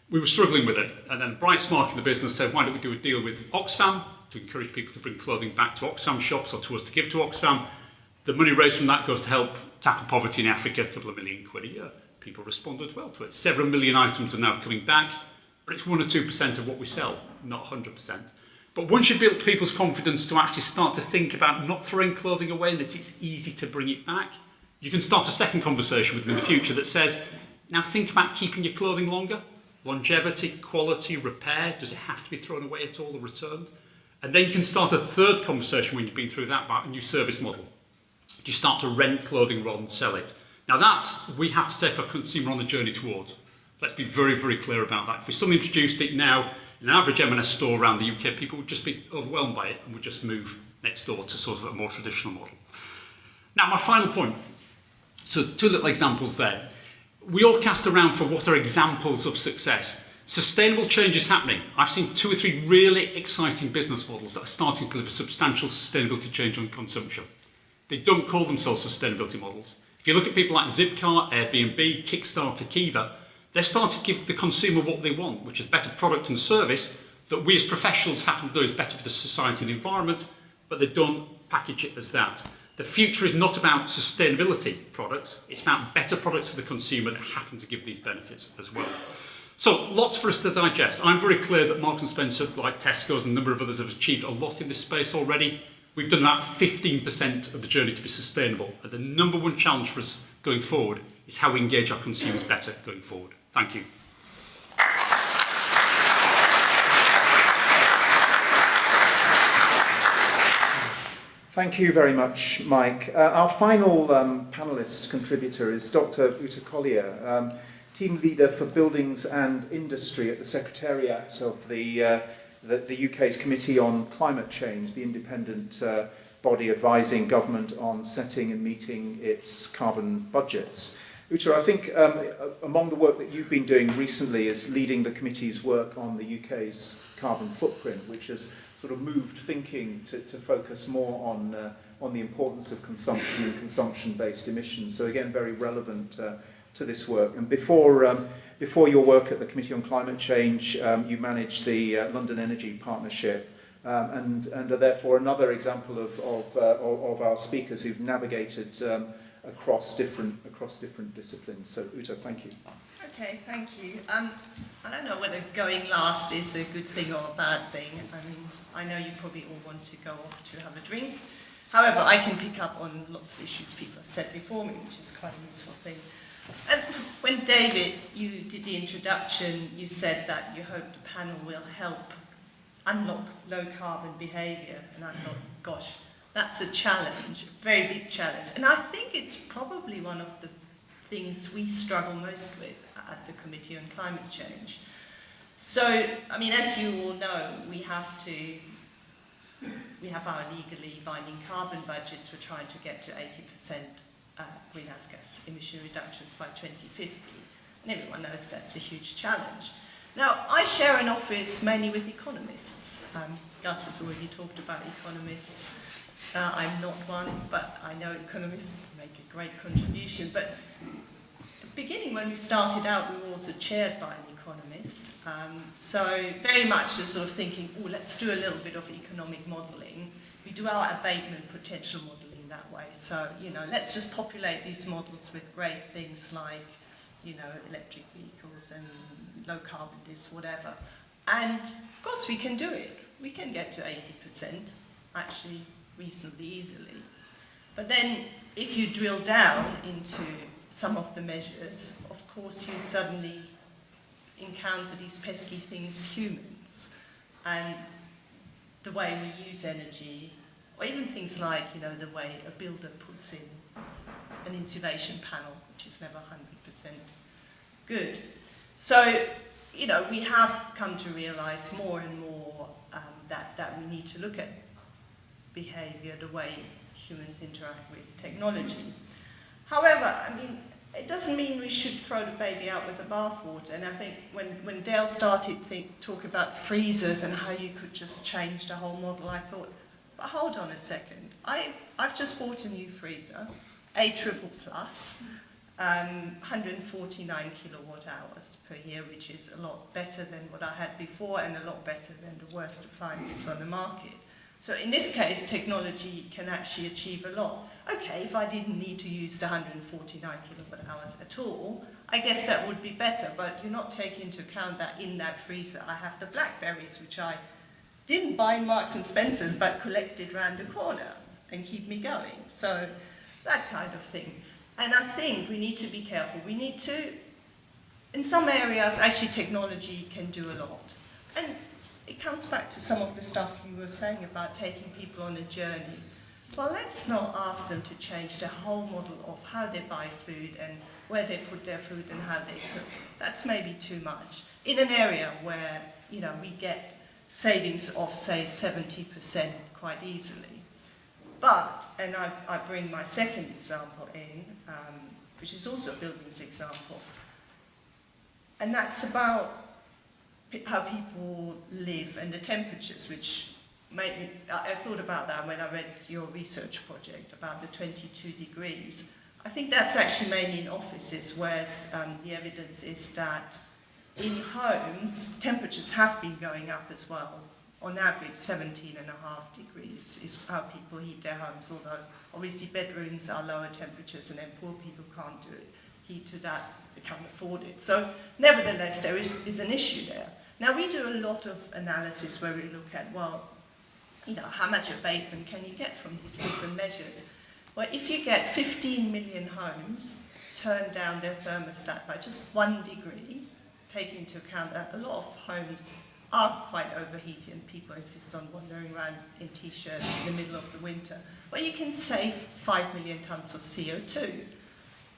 We were struggling with it. And then Bright Spark in the business said, why don't we do a deal with Oxfam to encourage people to bring clothing back to Oxfam shops or to us to give to Oxfam. The money raised from that goes to help tackle poverty in Africa, a couple of million quid a year. People responded well to it. Several million items are now coming back, but it's 1 or 2% of what we sell, not 100%. But once you build people's confidence to actually start to think about not throwing clothing away and that it's easy to bring it back, you can start a second conversation with them in the future that says, now think about keeping your clothing longer. Longevity, quality, repair, does it have to be thrown away at all or returned? And then you can start a third conversation when you've been through that about a new service model. You start to rent clothing rather than sell it. Now that, we have to take our consumer on the journey towards. Let's be very, very clear about that. If we suddenly introduced it now in an average M&S store around the UK, people would just be overwhelmed by it and would just move next door to sort of a more traditional model. Now, my final point. So 2 little examples there. We all cast around for what are examples of success. Sustainable change is happening. I've seen 2 or 3 really exciting business models that are starting to deliver substantial sustainability change on consumption. They don't call themselves sustainability models. If you look at people like Zipcar, Airbnb, Kickstarter, Kiva, they're starting to give the consumer what they want, which is better product and service that we as professionals happen to do is better for the society and the environment, but they don't package it as that. The future is not about sustainability products, it's about better products for the consumer that happen to give these benefits as well. So lots for us to digest. I'm very clear that Marks & Spencer, like Tesco's and a number of others, have achieved a lot in this space already. We've done about 15% of the journey to be sustainable. And the number one challenge for us going forward is how we engage our consumers better going forward. Thank you. Thank you very much, Mike. Our final panellist contributor is Dr. Uta Collier, team leader for buildings and industry at the Secretariat of the UK's Committee on Climate Change, the independent body advising government on setting and meeting its carbon budgets. Uta, I think among the work that you've been doing recently is leading the committee's work on the UK's carbon footprint, which has sort of moved thinking to focus more on the importance of consumption and consumption-based emissions. So again, very relevant to this work. And before your work at the Committee on Climate Change, you managed the London Energy Partnership, and are therefore another example of our speakers who've navigated across different disciplines. So Uta, thank you. Okay, thank you. I don't know whether going last is a good thing or a bad thing. I mean, I know you probably all want to go off to have a drink. However, I can pick up on lots of issues people have said before me, which is quite a useful thing. And when David, you did the introduction, you said that you hope the panel will help unlock low carbon behaviour. And I thought, gosh, that's a challenge, a very big challenge. And I think it's probably one of the things we struggle most with at the Committee on Climate Change. So, I mean, as you all know, we have our legally binding carbon budgets. We're trying to get to 80% greenhouse gas emission reductions by 2050. And everyone knows that's a huge challenge. Now, I share an office mainly with economists. Gus has already talked about economists. I'm not one, but I know economists make a great contribution. But beginning when we started out, we were also chaired by an economist. So very much the sort of thinking, oh, let's do a little bit of economic modelling. We do our abatement potential modelling that way. So, you know, let's just populate these models with great things like, you know, electric vehicles and low carbon this, whatever. And of course we can do it. We can get to 80%, actually reasonably easily. But then if you drill down into some of the measures, of course you suddenly encounter these pesky things, humans, and the way we use energy, or even things like, you know, the way a builder puts in an insulation panel, which is never 100% good. So, you know, we have come to realise more and more that we need to look at behaviour, the way humans interact with technology. However, I mean, it doesn't mean we should throw the baby out with the bathwater. And I think when Dale started talking about freezers and how you could just change the whole model, I thought, but hold on a second. I've just bought a new freezer, A triple plus, 149 kilowatt hours per year, which is a lot better than what I had before and a lot better than the worst appliances on the market. So in this case, technology can actually achieve a lot. Okay, if I didn't need to use the 149 kilowatt hours at all, I guess that would be better, but you're not taking into account that in that freezer I have the blackberries, which I didn't buy in Marks and Spencer's, but collected round the corner and keep me going. So that kind of thing. And I think we need to be careful. We need to, in some areas, actually technology can do a lot. And it comes back to some of the stuff you were saying about taking people on a journey. Well, let's not ask them to change the whole model of how they buy food and where they put their food and how they cook. That's maybe too much. In an area where, you know, we get savings of, say, 70% quite easily. But, and I bring my second example in, which is also a buildings example, and that's about how people live and the temperatures, which made me, I thought about that when I read your research project about the 22 degrees. I think that's actually mainly in offices, whereas the evidence is that in homes, temperatures have been going up as well. On average, 17.5 degrees is how people heat their homes, although obviously bedrooms are lower temperatures and then poor people can't do it, heat to that, they can't afford it. So nevertheless, there is an issue there. Now we do a lot of analysis where we look at, well, you know, how much abatement can you get from these different measures? Well, if you get 15 million homes turn down their thermostat by just 1 degree, take into account that a lot of homes are quite overheated and people insist on wandering around in t-shirts in the middle of the winter. Well, you can save 5 million tonnes of CO2.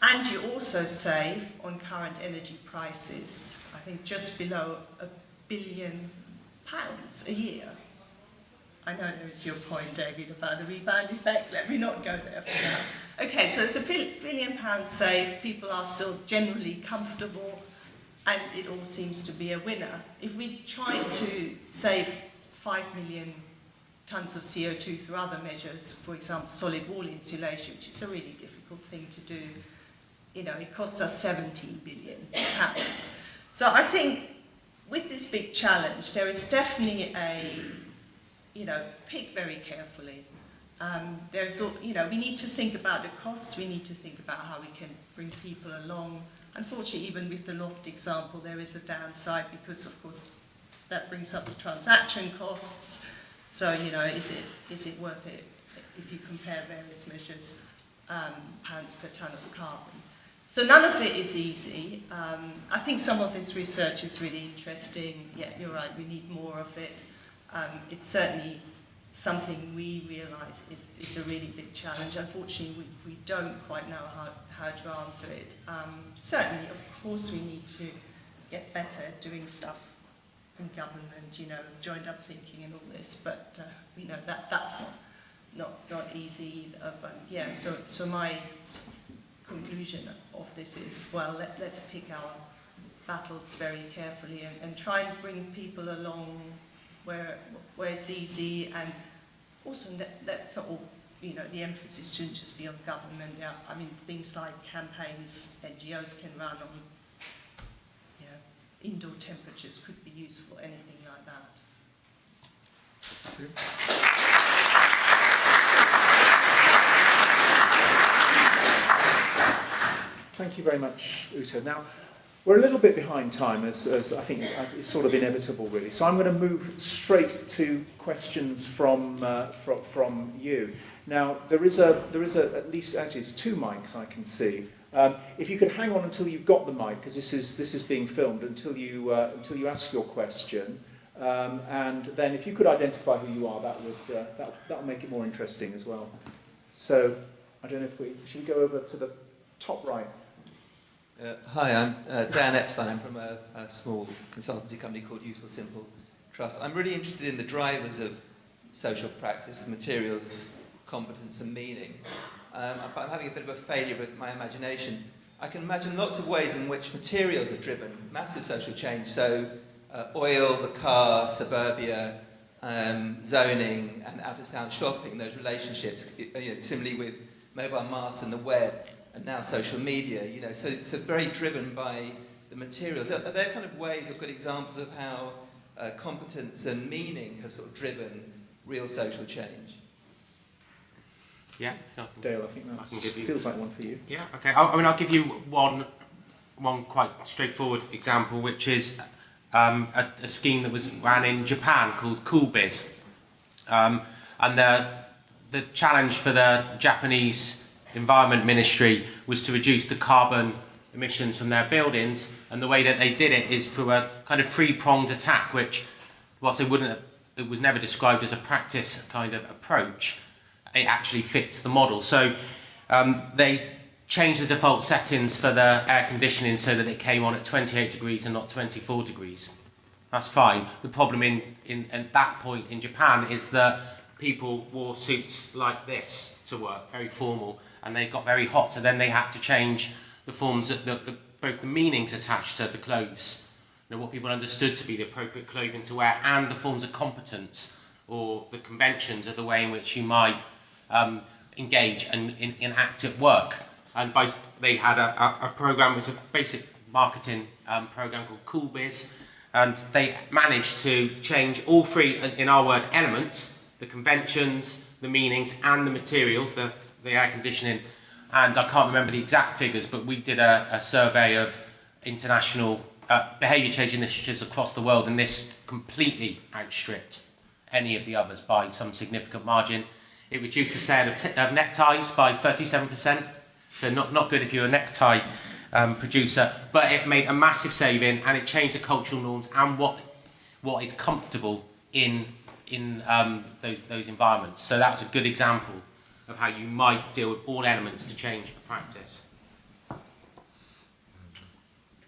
And you also save on current energy prices, I think just below £1 billion a year. I know there's your point, David, about the rebound effect. Let me not go there for now. Okay, so it's £1 billion saved. People are still generally comfortable. And it all seems to be a winner. If we try to save 5 million tonnes of CO2 through other measures, for example, solid wall insulation, which is a really difficult thing to do, you know, it costs us £17 billion. So I think with this big challenge, there is definitely a, you know, pick very carefully. There's, you know, we need to think about the costs, we need to think about how we can bring people along. Unfortunately, even with the loft example, there is a downside because, of course, that brings up the transaction costs. So, you know, is it worth it if you compare various measures, pounds per tonne of carbon? So none of it is easy. I think some of this research is really interesting. Yeah, you're right, we need more of it. It's certainly something we realise is a really big challenge. Unfortunately, we don't quite know how to answer it. Certainly, of course, we need to get better at doing stuff in government, you know, joined up thinking and all this, but you know, that's not easy either. But yeah, so my sort of conclusion of this is, well, let's pick our battles very carefully and try and bring people along where it's easy, and also that's not all, you know, the emphasis shouldn't just be on government. Yeah, I mean, things like campaigns NGOs can run on, you know, indoor temperatures could be useful, anything like that. Thank you very much, Uta. Now, we're a little bit behind time, as I think it's sort of inevitable, really. So I'm going to move straight to questions from you. Now, there is at least actually it's 2 mics I can see. If you could hang on until you've got the mic, because this is being filmed, until you ask your question, and then if you could identify who you are, that'll make it more interesting as well. So I don't know if should we go over to the top right. Hi, I'm Dan Epstein. I'm from a small consultancy company called Useful Simple Trust. I'm really interested in the drivers of social practice, the materials, competence and meaning. But I'm having a bit of a failure with my imagination. I can imagine lots of ways in which materials have driven massive social change. So oil, the car, suburbia, zoning, and out-of-town shopping, those relationships, similarly with mobile masts and the web, and now social media, so very driven by the materials. Are there kind of ways or good examples of how competence and meaning have sort of driven real social change? Yeah, Dale, I think that feels like one for you. Yeah, okay. I'll give you one quite straightforward example, which is a scheme that was ran in Japan called CoolBiz. And the challenge for the Japanese Environment Ministry was to reduce the carbon emissions from their buildings, and the way that they did it is through a kind of three-pronged attack, which, whilst it was never described as a practice kind of approach, it actually fits the model. So they changed the default settings for the air conditioning so that it came on at 28 degrees and not 24 degrees. That's fine. The problem at that point in Japan is that people wore suits like this to work, very formal, and they got very hot, so then they had to change the forms, both the meanings attached to the clothes, what people understood to be the appropriate clothing to wear, and the forms of competence or the conventions of the way in which you might engage in active work. And they had a program, it was a basic marketing program called CoolBiz, and they managed to change all three, in our word, elements: the conventions, the meanings, and the materials, the air conditioning. And I can't remember the exact figures, but we did a survey of international behaviour change initiatives across the world, and this completely outstripped any of the others by some significant margin. It reduced the sale of neckties by 37%, so not good if you're a necktie producer, but it made a massive saving, and it changed the cultural norms and what is comfortable in those environments. So that was a good example of how you might deal with all elements to change a practice. Do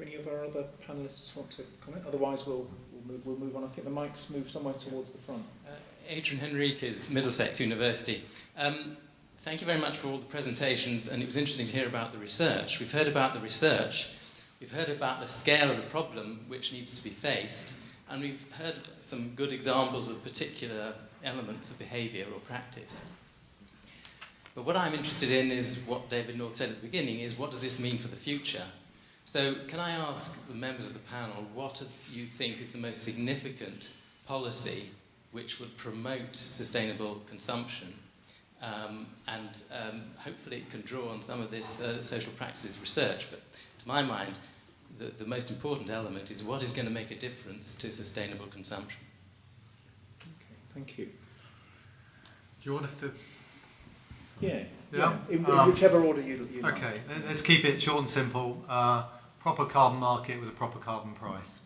any of our other panellists want to comment? Otherwise, we'll move on. I think the mics move somewhere towards the front. Adrian Henriquez, Middlesex University. Thank you very much for all the presentations, and it was interesting to hear about the research. We've heard about the research, we've heard about the scale of the problem which needs to be faced, and we've heard some good examples of particular elements of behaviour or practice. But what I'm interested in is what David North said at the beginning, is what does this mean for the future? So can I ask the members of the panel, what do you think is the most significant policy which would promote sustainable consumption? And hopefully it can draw on some of this social practices research, but to my mind, the most important element is what is going to make a difference to sustainable consumption. Okay, thank you. Do you want us to? Yeah. In Yeah. whichever order you like. Okay, let's keep it short and simple. Proper carbon market with a proper carbon price.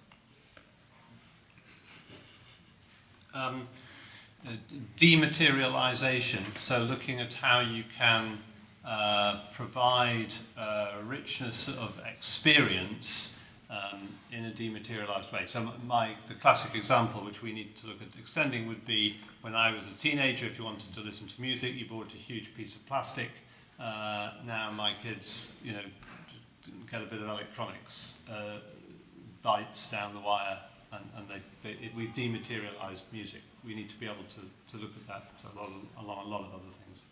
Dematerialisation, so looking at how you can provide richness of experience in a dematerialised way. So the classic example which we need to look at extending would be when I was a teenager. If you wanted to listen to music, you bought a huge piece of plastic. Now my kids, get a bit of electronics, bytes down the wire, and we've dematerialised music. We need to be able to look at that along a lot of other things.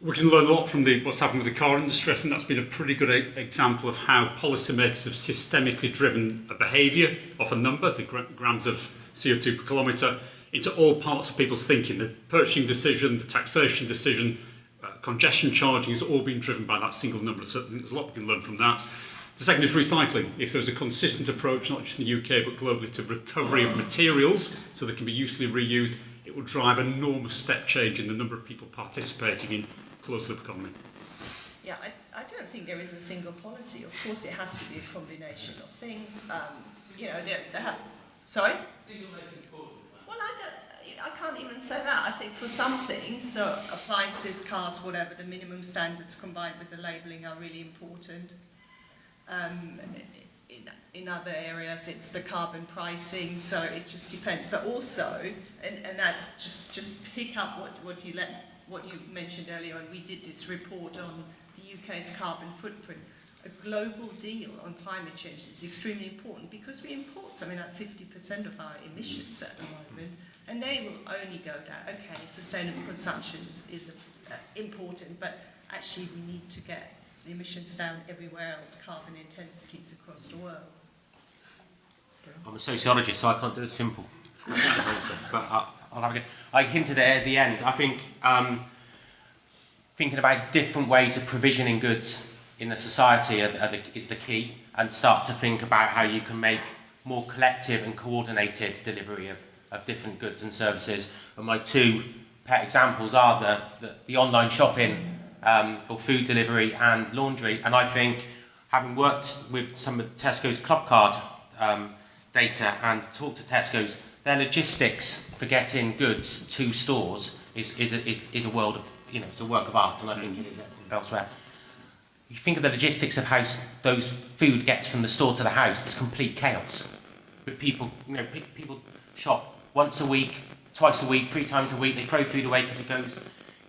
We can learn a lot from what's happened with the car industry. I think that's been a pretty good example of how policymakers have systemically driven a behaviour of a number, the grams of CO2 per kilometre, into all parts of people's thinking. The purchasing decision, the taxation decision, congestion charging has all been driven by that single number. So I think there's a lot we can learn from that. The second is recycling. If there's a consistent approach, not just in the UK but globally, to recovery of materials so they can be usefully reused, it will drive an enormous step change in the number of people participating in closed-loop economy. Yeah, I don't think there is a single policy. Of course, it has to be a combination of things. Sorry? Single most important. Well, I can't even say that. I think for some things, so appliances, cars, whatever, the minimum standards combined with the labelling are really important. In other areas, it's the carbon pricing, so it just depends. But also, and that just pick up what you mentioned earlier, and we did this report on the UK's carbon footprint. a global deal on climate change is extremely important because we import something like 50% of our emissions at the moment, and they will only go down. Okay, sustainable consumption is important, but actually we need to get the emissions down everywhere else, carbon intensities across the world. I'm a sociologist, so I can't do a simple answer, but I'll have a go. I hinted at the end. I think thinking about different ways of provisioning goods in the society is the key, and start to think about how you can make more collective and coordinated delivery of different goods and services. And my two pet examples are the online shopping or food delivery and laundry. And I think, having worked with some of Tesco's Club Card data and talked to Tesco's, their logistics for getting goods to stores is a world of, it's a work of art, and I think it is elsewhere. You think of the logistics of how those food gets from the store to the house, it's complete chaos. But people, people shop once a week, twice a week, 3 times a week, they throw food away because it goes.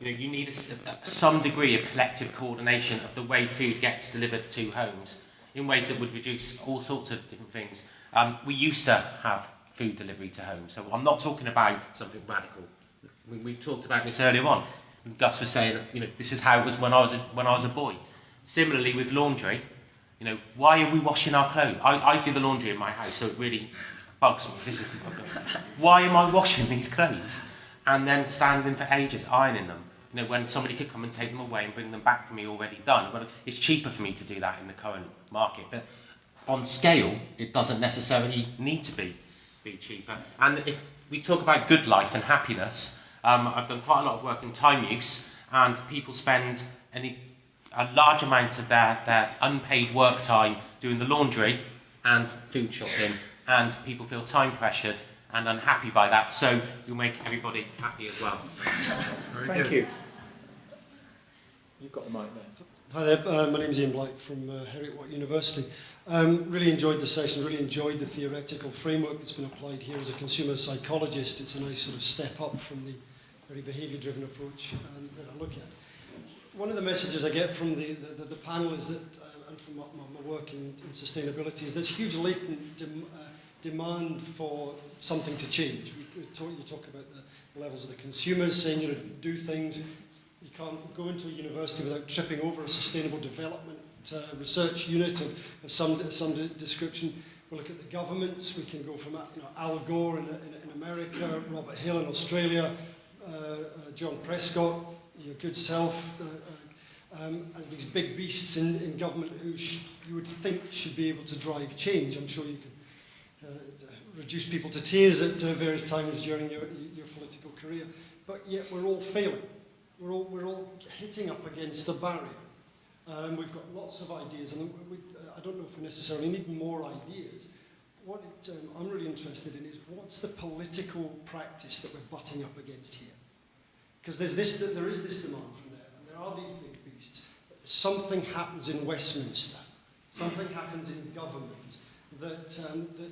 You need some degree of collective coordination of the way food gets delivered to homes in ways that would reduce all sorts of different things. We used to have food delivery to homes, so I'm not talking about something radical. We talked about this earlier on. Gus was saying, this is how it was when I was a boy. Similarly with laundry, why are we washing our clothes? I do the laundry in my house, so it really bugs me. Why am I washing these clothes and then standing for ages ironing them? When somebody could come and take them away and bring them back for me already done. But it's cheaper for me to do that in the current market. But on scale, it doesn't necessarily need to be cheaper. And if we talk about good life and happiness, I've done quite a lot of work in time use, and people spend a large amount of their unpaid work time doing the laundry and food shopping, and people feel time pressured and unhappy by that, so you'll make everybody happy as well. Thank you. You've got the mic there. Hi there, my name's Ian Blight from Heriot-Watt University. Really enjoyed the session, really enjoyed the theoretical framework that's been applied here. As a consumer psychologist, it's a nice sort of step up from the very behaviour-driven approach that I look at. One of the messages I get from the panel is that, and from my work in sustainability, is there's huge latent demand for something to change. You talk about the levels of the consumers saying, do things. You can't go into a university without tripping over a sustainable development research unit of some description. We look at the governments. We can go from Al Gore in America, Robert Hill in Australia, John Prescott, your good self, as these big beasts in government who you would think should be able to drive change. I'm sure you can reduce people to tears at various times during your political career, but yet we're all failing. We're all hitting up against a barrier. We've got lots of ideas, and I don't know if we necessarily need more ideas. What I'm really interested in is what's the political practice that we're butting up against here? Because there is this demand from there, and there are these big beasts. Something happens in Westminster, something happens in government that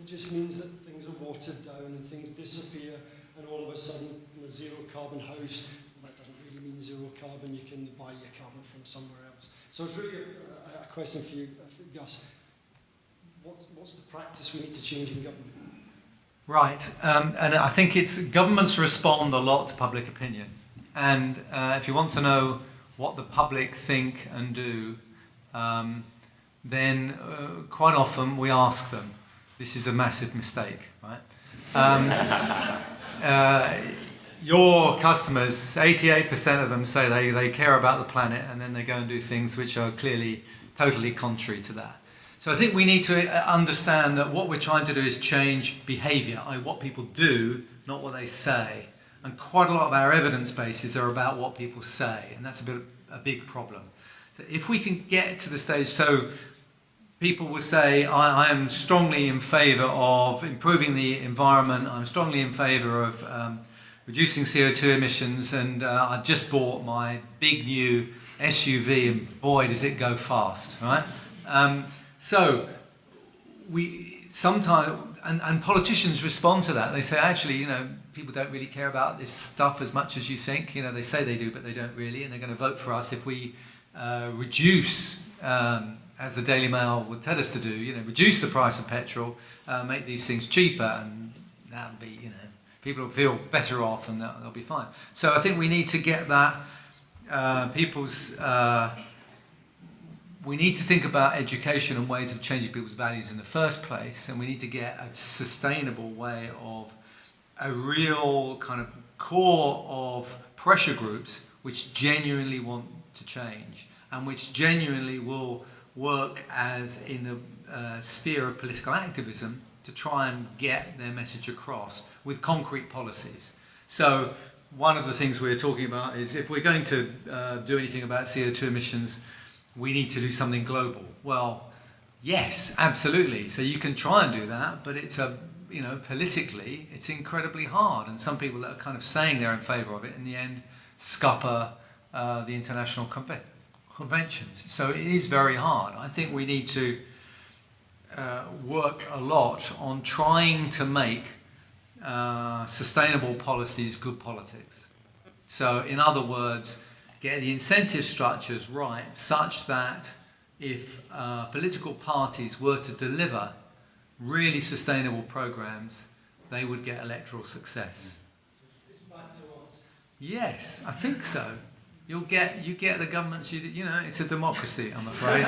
just means that things are watered down and things disappear, and all of a sudden, zero carbon house. That doesn't really mean zero carbon. You can buy your carbon from somewhere else. So it's really a question for you, Gus. What's the practice we need to change in government? Right, and I think governments respond a lot to public opinion. And if you want to know what the public think and do, then quite often we ask them. This is a massive mistake, right? Your customers, 88% of them say they care about the planet, and then they go and do things which are clearly totally contrary to that. So I think we need to understand that what we're trying to do is change behaviour, what people do, not what they say. And quite a lot of our evidence bases are about what people say, and that's a big problem. So if we can get to the stage, so people will say, I am strongly in favour of improving the environment, I'm strongly in favour of reducing CO2 emissions, and I've just bought my big new SUV, and boy does it go fast, right? So we sometimes, and politicians respond to that. They say, actually, people don't really care about this stuff as much as you think. They say they do, but they don't really, and they're going to vote for us if we reduce as the Daily Mail would tell us to do, reduce the price of petrol, make these things cheaper, and that'll be, people will feel better off and they'll be fine. So I think we need to get that, we need to think about education and ways of changing people's values in the first place, and we need to get a sustainable way of a real kind of core of pressure groups which genuinely want to change and which genuinely will work as in the sphere of political activism to try and get their message across with concrete policies. So one of the things we're talking about is if we're going to do anything about CO2 emissions, we need to do something global. Well, yes, absolutely. So you can try and do that, but it's politically, it's incredibly hard. And some people that are kind of saying they're in favour of it, in the end, scupper the international conventions. So it is very hard. I think we need to work a lot on trying to make sustainable policies good politics. So in other words, get the incentive structures right such that if political parties were to deliver really sustainable programs, they would get electoral success. It's back to us. Yes, I think so. You get the governments, it's a democracy, I'm afraid.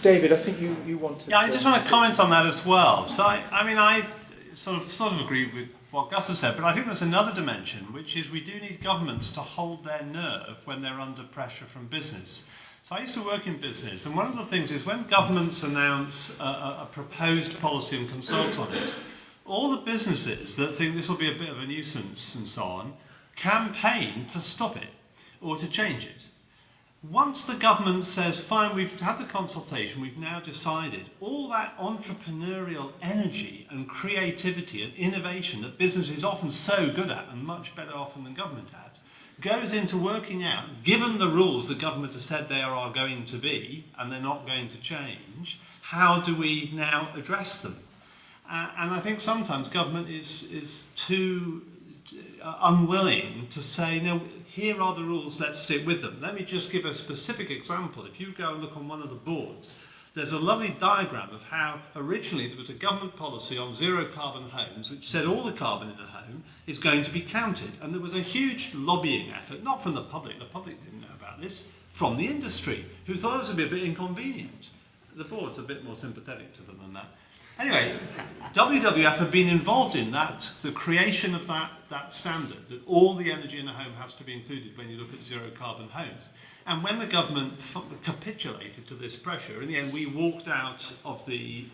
David, I think you wanted. Yeah, I just want to comment on that as well. So I sort of agree with what Gus has said, but I think there's another dimension, which is we do need governments to hold their nerve when they're under pressure from business. So I used to work in business, and one of the things is when governments announce a proposed policy and consult on it, all the businesses that think this will be a bit of a nuisance and so on, campaign to stop it or to change it. Once the government says, fine, we've had the consultation, we've now decided, all that entrepreneurial energy and creativity and innovation that business is often so good at and much better often than government at, goes into working out, given the rules the government has said there are going to be and they're not going to change, how do we now address them? And I think sometimes government is too unwilling to say, no, here are the rules, let's stick with them. Let me just give a specific example. If you go and look on one of the boards, there's a lovely diagram of how originally there was a government policy on zero carbon homes which said all the carbon in a home is going to be counted. And there was a huge lobbying effort, not from the public didn't know about this, from the industry, who thought it was a bit inconvenient. The board's a bit more sympathetic to them than that. Anyway, WWF have been involved in that, the creation of that standard, that all the energy in a home has to be included when you look at zero carbon homes. And when the government capitulated to this pressure, in the end we walked out of the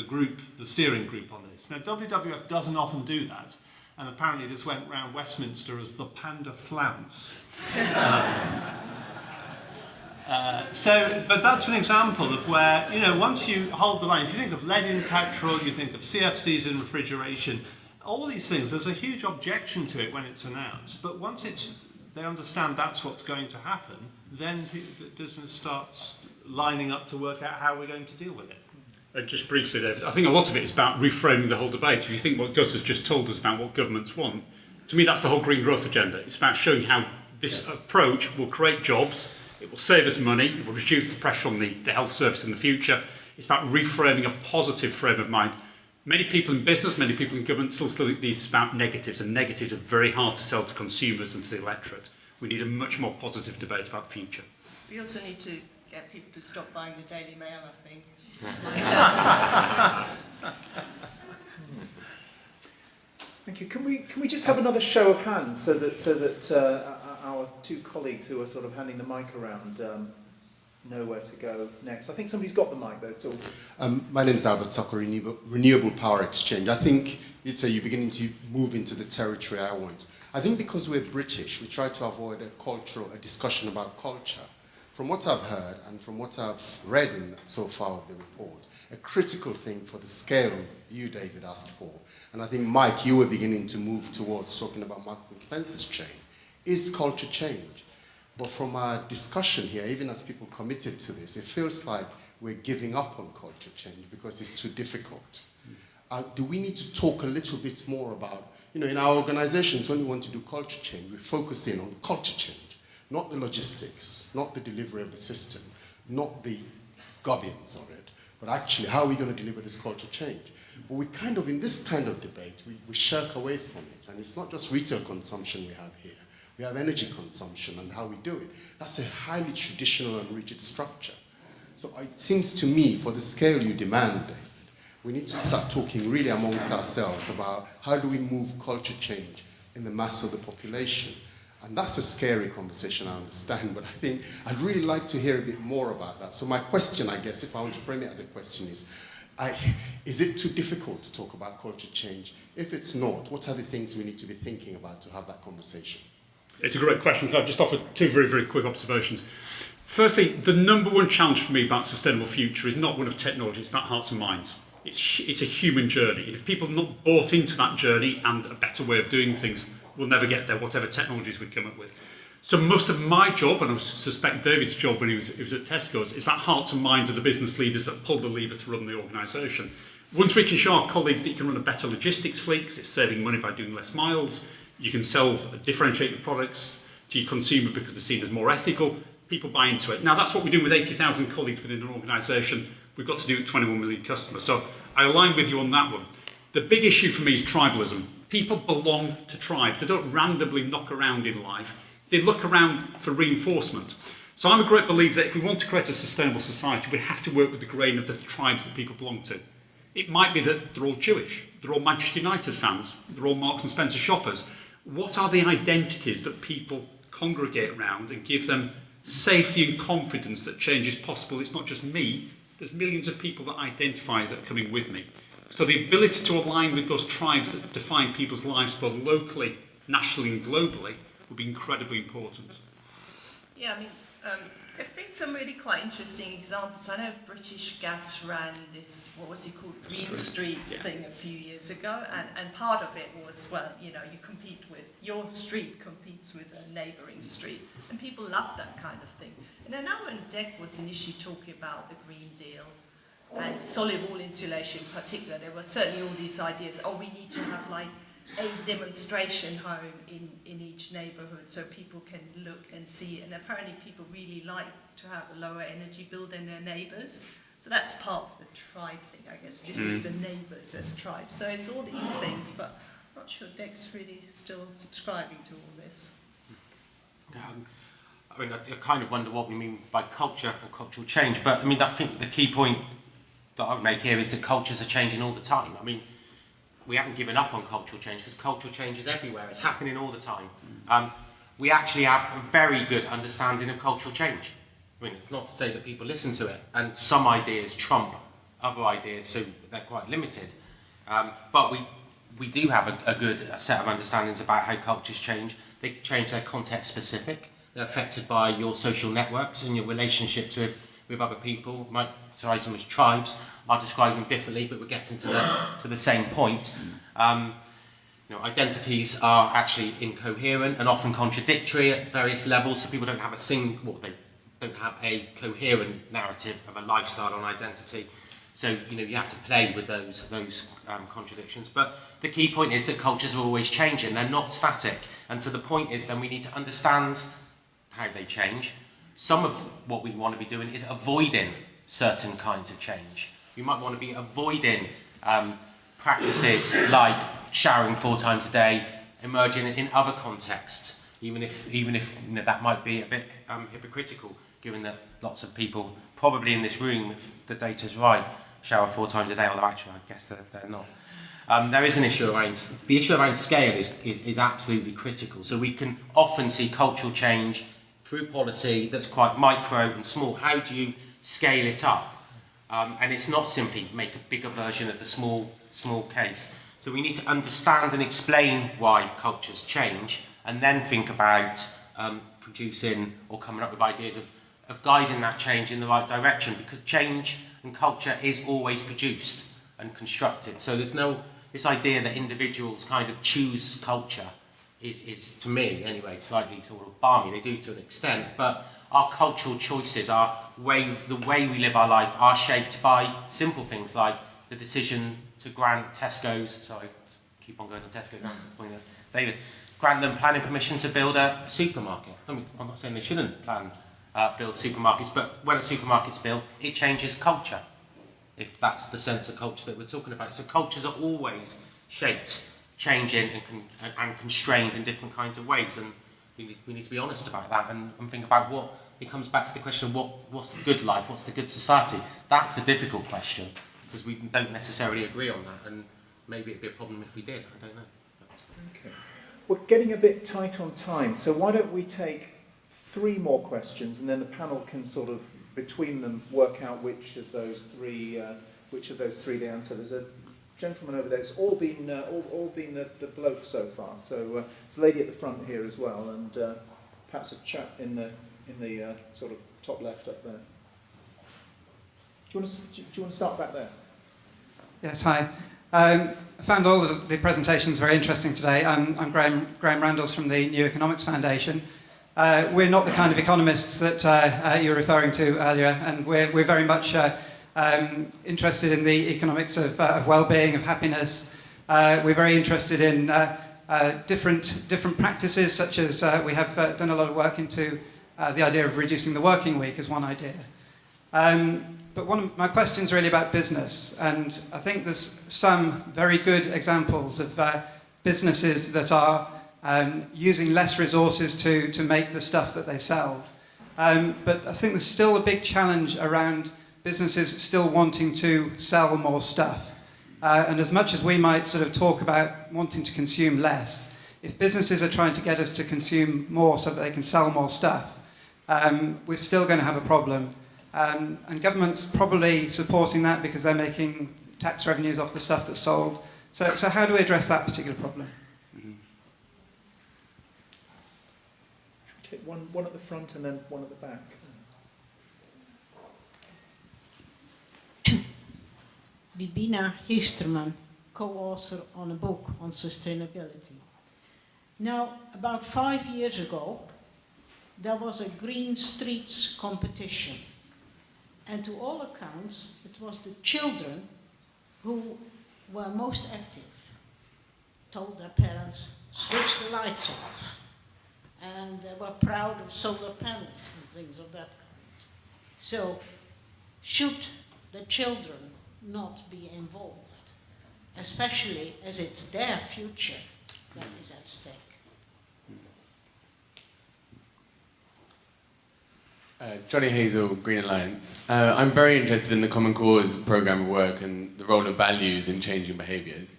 group, the steering group on this. Now WWF doesn't often do that, and apparently this went round Westminster as the panda flounce. But that's an example of where, once you hold the line, if you think of lead in petrol, you think of CFCs in refrigeration, all these things, there's a huge objection to it when it's announced. But once they understand that's what's going to happen, then business starts lining up to work out how we're going to deal with it. And just briefly, David, I think a lot of it is about reframing the whole debate. If you think what Gus has just told us about what governments want, to me that's the whole green growth agenda. It's about showing how this approach will create jobs, it will save us money, it will reduce the pressure on the health service in the future. It's about reframing a positive frame of mind. Many people in business, many people in government still think these are about negatives, and negatives are very hard to sell to consumers and to the electorate. We need a much more positive debate about the future. We also need to get people to stop buying the Daily Mail, I think. Thank you. Can we just have another show of hands so that our two colleagues who are sort of handing the mic around know where to go next? I think somebody's got the mic though. My name is Albert Tucker, Renewable Power Exchange. I think you're beginning to move into the territory I want. I think because we're British, we try to avoid a discussion about culture. From what I've heard and from what I've read so far of the report, a critical thing for the scale you, David, asked for, and I think, Mike, you were beginning to move towards talking about Marks and Spencer's chain, is culture change. But from our discussion here, even as people committed to this, it feels like we're giving up on culture change because it's too difficult. Do we need to talk a little bit more about, in our organizations, when we want to do culture change, we focus in on culture change, not the logistics, not the delivery of the system, not the gubbins of it, but actually how are we going to deliver this cultural change? But we kind of, in this kind of debate, we shirk away from it. And it's not just retail consumption we have here. We have energy consumption and how we do it. That's a highly traditional and rigid structure. So it seems to me, for the scale you demand, David, we need to start talking really amongst ourselves about how do we move culture change in the mass of the population. And that's a scary conversation, I understand, but I think I'd really like to hear a bit more about that. So my question, I guess, if I want to frame it as a question is it too difficult to talk about culture change? If it's not, what are the things we need to be thinking about to have that conversation? It's a great question. Can I just offer two very, very quick observations? Firstly, the number one challenge for me about sustainable future is not one of technology, it's about hearts and minds. It's a human journey. And if people are not bought into that journey and a better way of doing things, we'll never get there, whatever technologies we come up with. So most of my job, and I suspect David's job when he was at Tesco's, is about hearts and minds of the business leaders that pull the lever to run the organisation. Once we can show our colleagues that you can run a better logistics fleet, because it's saving money by doing less miles, you can sell differentiated products to your consumer because they're seen as more ethical, people buy into it. Now that's what we do with 80,000 colleagues within an organisation. We've got to do it with 21 million customers. So I align with you on that one. The big issue for me is tribalism. People belong to tribes. They don't randomly knock around in life. They look around for reinforcement. So I'm a great believer that if we want to create a sustainable society, we have to work with the grain of the tribes that people belong to. It might be that they're all Jewish, they're all Manchester United fans, they're all Marks and Spencer shoppers. What are the identities that people congregate around and give them safety and confidence that change is possible? It's not just me, there's millions of people that identify that are coming with me. So the ability to align with those tribes that define people's lives both locally, nationally and globally would be incredibly important. Yeah, I mean, I think some really quite interesting examples. I know British Gas ran this, what was it called, Green Streets thing a few years ago, and part of it was, well, you know, you compete with, your street competes with a neighbouring street, and people love that kind of thing. And I know when DEC was initially talking about the Green Deal, and solid wall insulation in particular, there were certainly all these ideas, oh, we need to have like a demonstration home in each neighbourhood so people can look and see, and apparently people really like to have a lower energy bill than their neighbours. So that's part of the tribe thing, I guess. This is the neighbours as tribes. So it's all these things, but I'm not sure DEC's really still subscribing to all this. I mean, I kind of wonder what we mean by culture and cultural change, but I mean, I think the key point that I would make here is that cultures are changing all the time. I mean, we haven't given up on cultural change because cultural change is everywhere. It's happening all the time. We actually have a very good understanding of cultural change. I mean, it's not to say that people listen to it, and some ideas trump other ideas, so they're quite limited. But we do have a good set of understandings about how cultures change. They change, their context specific. They're affected by your social networks and your relationships with other people. Might describe them as tribes. I'll describe them differently, but we're getting to the same point. You know, identities are actually incoherent and often contradictory at various levels, so people don't have they don't have a coherent narrative of a lifestyle on identity. So, you know, you have to play with those contradictions. But the key point is that cultures are always changing. They're not static. And so the point is then we need to understand how they change. Some of what we want to be doing is avoiding certain kinds of change. We might want to be avoiding practices like showering 4 times a day, emerging in other contexts, even if you know, that might be a bit hypocritical, given that lots of people, probably in this room, if the data's right, shower 4 times a day, although actually I guess they're not. There is an issue around, the issue around scale is absolutely critical. So we can often see cultural change through policy that's quite micro and small. How do you scale it up? And it's not simply make a bigger version of the small case. So we need to understand and explain why cultures change, and then think about producing or coming up with ideas of guiding that change in the right direction, because change and culture is always produced and constructed. So there's no, this idea that individuals kind of choose culture is to me anyway, slightly sort of balmy. They do to an extent, but our cultural choices, the way we live our life are shaped by simple things like the decision to grant Tesco's, sorry, keep on going on Tesco, David, grant them planning permission to build a supermarket. I mean, I'm not saying they shouldn't plan build supermarkets, but when a supermarket's built, it changes culture, if that's the sense of culture that we're talking about. So cultures are always shaped, changing and constrained in different kinds of ways, and we need to be honest about that and think about what, it comes back to the question of what's the good life, what's the good society. That's the difficult question, because we don't necessarily agree on that, and maybe it'd be a problem if we did, I don't know. Okay. We're getting a bit tight on time, so why don't we take 3 more questions, and then the panel can sort of, between them, work out which of those three they answer. There's a gentleman over there. It's all been the bloke so far. So there's a lady at the front here as well, and perhaps a chap in the sort of top left up there. Do you want to start back there? Yes, hi. I found all of the presentations very interesting today. I'm Graham Randalls from the New Economics Foundation. We're not the kind of economists that you were referring to earlier, and we're very much interested in the economics of well-being, of happiness. We're very interested in different practices, such as we have done a lot of work into the idea of reducing the working week as one idea. But one of my questions is really about business, and I think there's some very good examples of businesses that are using less resources to make the stuff that they sell. But I think there's still a big challenge around businesses still wanting to sell more stuff. And as much as we might sort of talk about wanting to consume less, if businesses are trying to get us to consume more so that they can sell more stuff, we're still going to have a problem. And government's probably supporting that because they're making tax revenues off the stuff that's sold. So how do we address that particular problem? Take one at the front and then one at the back. Bibina Histerman, co-author on a book on sustainability. Now, about 5 years ago, there was a Green Streets competition. And to all accounts, it was the children who were most active, told their parents, switch the lights off. And they were proud of solar panels and things of that kind. So, should the children not be involved, especially as it's their future that is at stake? Johnny Hazel, Green Alliance. I'm very interested in the Common Cause programme of work and the role of values in changing behaviours.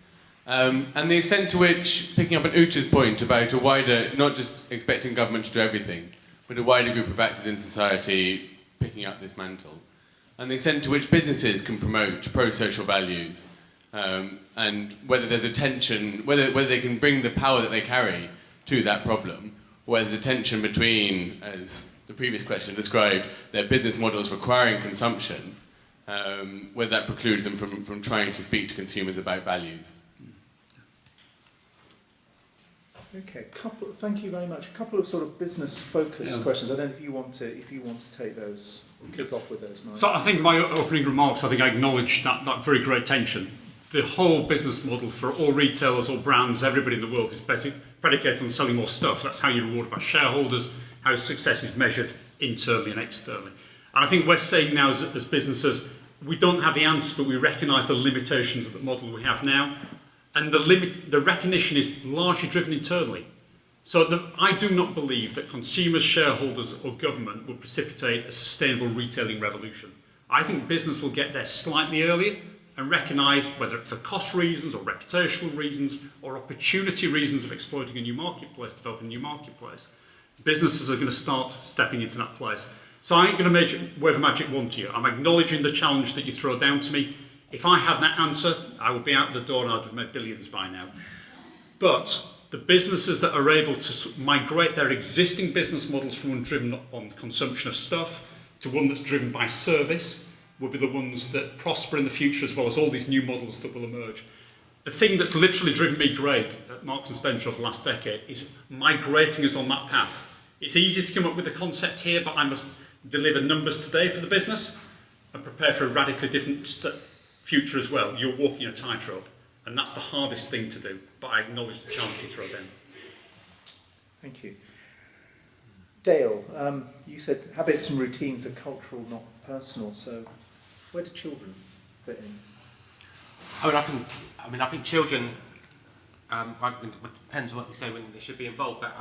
And the extent to which, picking up on Ucha's point about a wider, not just expecting government to do everything, but a wider group of actors in society picking up this mantle. And the extent to which businesses can promote pro-social values, and whether there's a tension, whether they can bring the power that they carry to that problem, or whether there's a tension between, as the previous question described, their business models requiring consumption, whether that precludes them from trying to speak to consumers about values. Okay, thank you very much. A couple of sort of business-focused questions. I don't know if you want to take those, kick off with those, Mark. So I think in my opening remarks, I think I acknowledged that very great tension. The whole business model for all retailers, all brands, everybody in the world is basically predicated on selling more stuff. That's how you reward by shareholders, how success is measured internally and externally. And I think we're saying now as businesses, we don't have the answer, but we recognise the limitations of the model we have now. And the recognition is largely driven internally. So I do not believe that consumers, shareholders or government will precipitate a sustainable retailing revolution. I think business will get there slightly earlier and recognise, whether it's for cost reasons or reputational reasons or opportunity reasons of exploiting a new marketplace, developing a new marketplace, businesses are going to start stepping into that place. So I ain't going to wave a magic wand to you. I'm acknowledging the challenge that you throw down to me. If I had that answer, I would be out the door and I'd have made billions by now. But the businesses that are able to migrate their existing business models from one driven on consumption of stuff to one that's driven by service will be the ones that prosper in the future, as well as all these new models that will emerge. The thing that's literally driven me great at Marks & Spencer over the last decade is migrating us on that path. It's easy to come up with a concept here, but I must deliver numbers today for the business and prepare for a radically different future as well. You're walking a tightrope, and that's the hardest thing to do, but I acknowledge the challenge you throw down. Thank you. Dale, you said habits and routines are cultural, not personal. So, where do children fit in? I think children. It depends what we say when they should be involved, but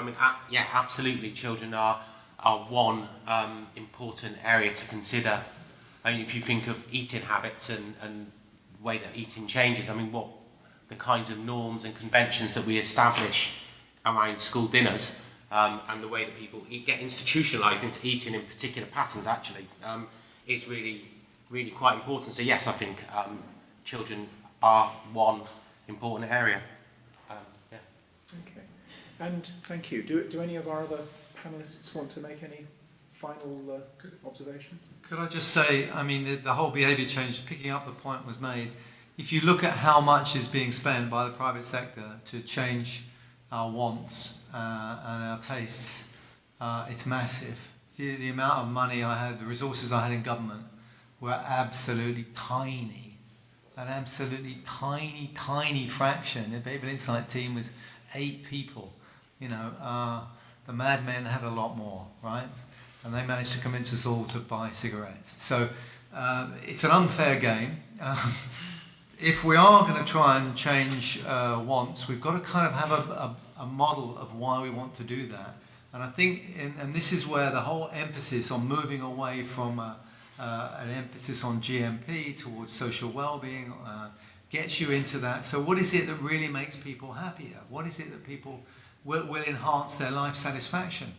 yeah, absolutely, children are one important area to consider. I mean, if you think of eating habits and the way that eating changes, what the kinds of norms and conventions that we establish around school dinners, and the way that people get institutionalised into eating in particular patterns actually is really, really quite important. So yes, I think children are one important area. Yeah. Okay, and thank you. Do any of our other panellists want to make any final observations? Could I just say, the whole behaviour change, picking up the point was made, if you look at how much is being spent by the private sector to change our wants and our tastes, it's massive. The amount of money I had, the resources I had in government were absolutely tiny. An absolutely tiny fraction. The Behavioral Insight team was 8 people. The Mad Men had a lot more, right? And they managed to convince us all to buy cigarettes. So it's an unfair game. If we are going to try and change wants, we've got to kind of have a model of why we want to do that. And I think, and this is where the whole emphasis on moving away from an emphasis on GMP towards social well-being gets you into that. So what is it that really makes people happier? What is it that people will enhance their life satisfaction?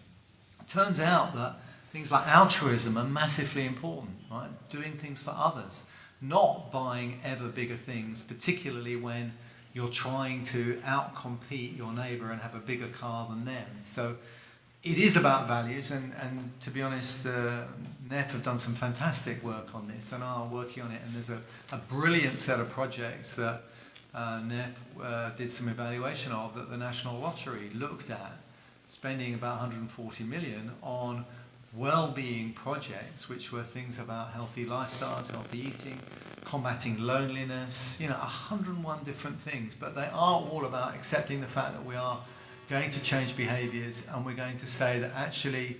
It turns out that things like altruism are massively important, right? Doing things for others, not buying ever bigger things, particularly when you're trying to outcompete your neighbour and have a bigger car than them. So it is about values, and to be honest, NEF have done some fantastic work on this and are working on it, and there's a brilliant set of projects that NEF did some evaluation of, that the National Lottery looked at, spending about 140 million on well-being projects, which were things about healthy lifestyles, healthy eating, combating loneliness, 101 different things, but they are all about accepting the fact that we are going to change behaviours, and we're going to say that actually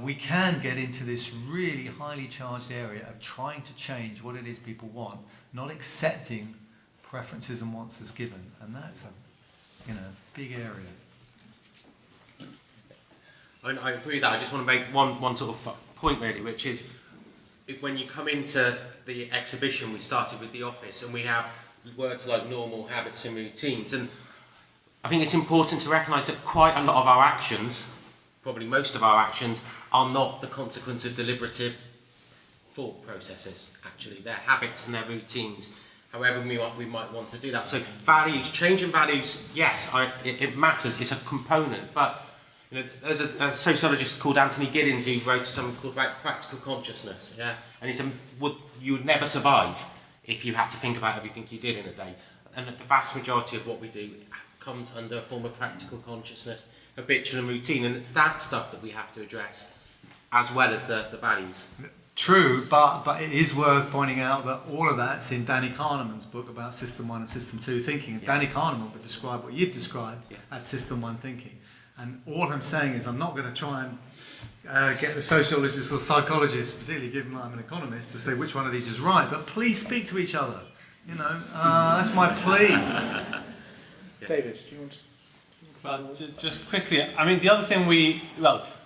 we can get into this really highly charged area of trying to change what it is people want, not accepting preferences and wants as given, and that's a big area. I agree with that. I just want to make one sort of point really, which is when you come into the exhibition, we started with the office, and we have words like normal, habits and routines, and I think it's important to recognise that quite a lot of our actions, probably most of our actions, are not the consequence of deliberative thought processes, actually. They're habits and they're routines, however we might want to do that. So values, changing values, yes, it matters, it's a component, but there's a sociologist called Anthony Giddens who wrote something called about practical consciousness, yeah? And he said, you would never survive if you had to think about everything you did in a day. And the vast majority of what we do comes under a form of practical consciousness, habitual and routine, and it's that stuff that we have to address, as well as the values. True, but it is worth pointing out that all of that's in Danny Kahneman's book about System 1 and System 2 thinking. And yeah. Danny Kahneman would describe what you've described as System 1 thinking. And all I'm saying is I'm not going to try and get the sociologists or psychologists, particularly given I'm an economist, to say which one of these is right, but please speak to each other. That's my plea. David, do you want to... Well, just quickly, the other thing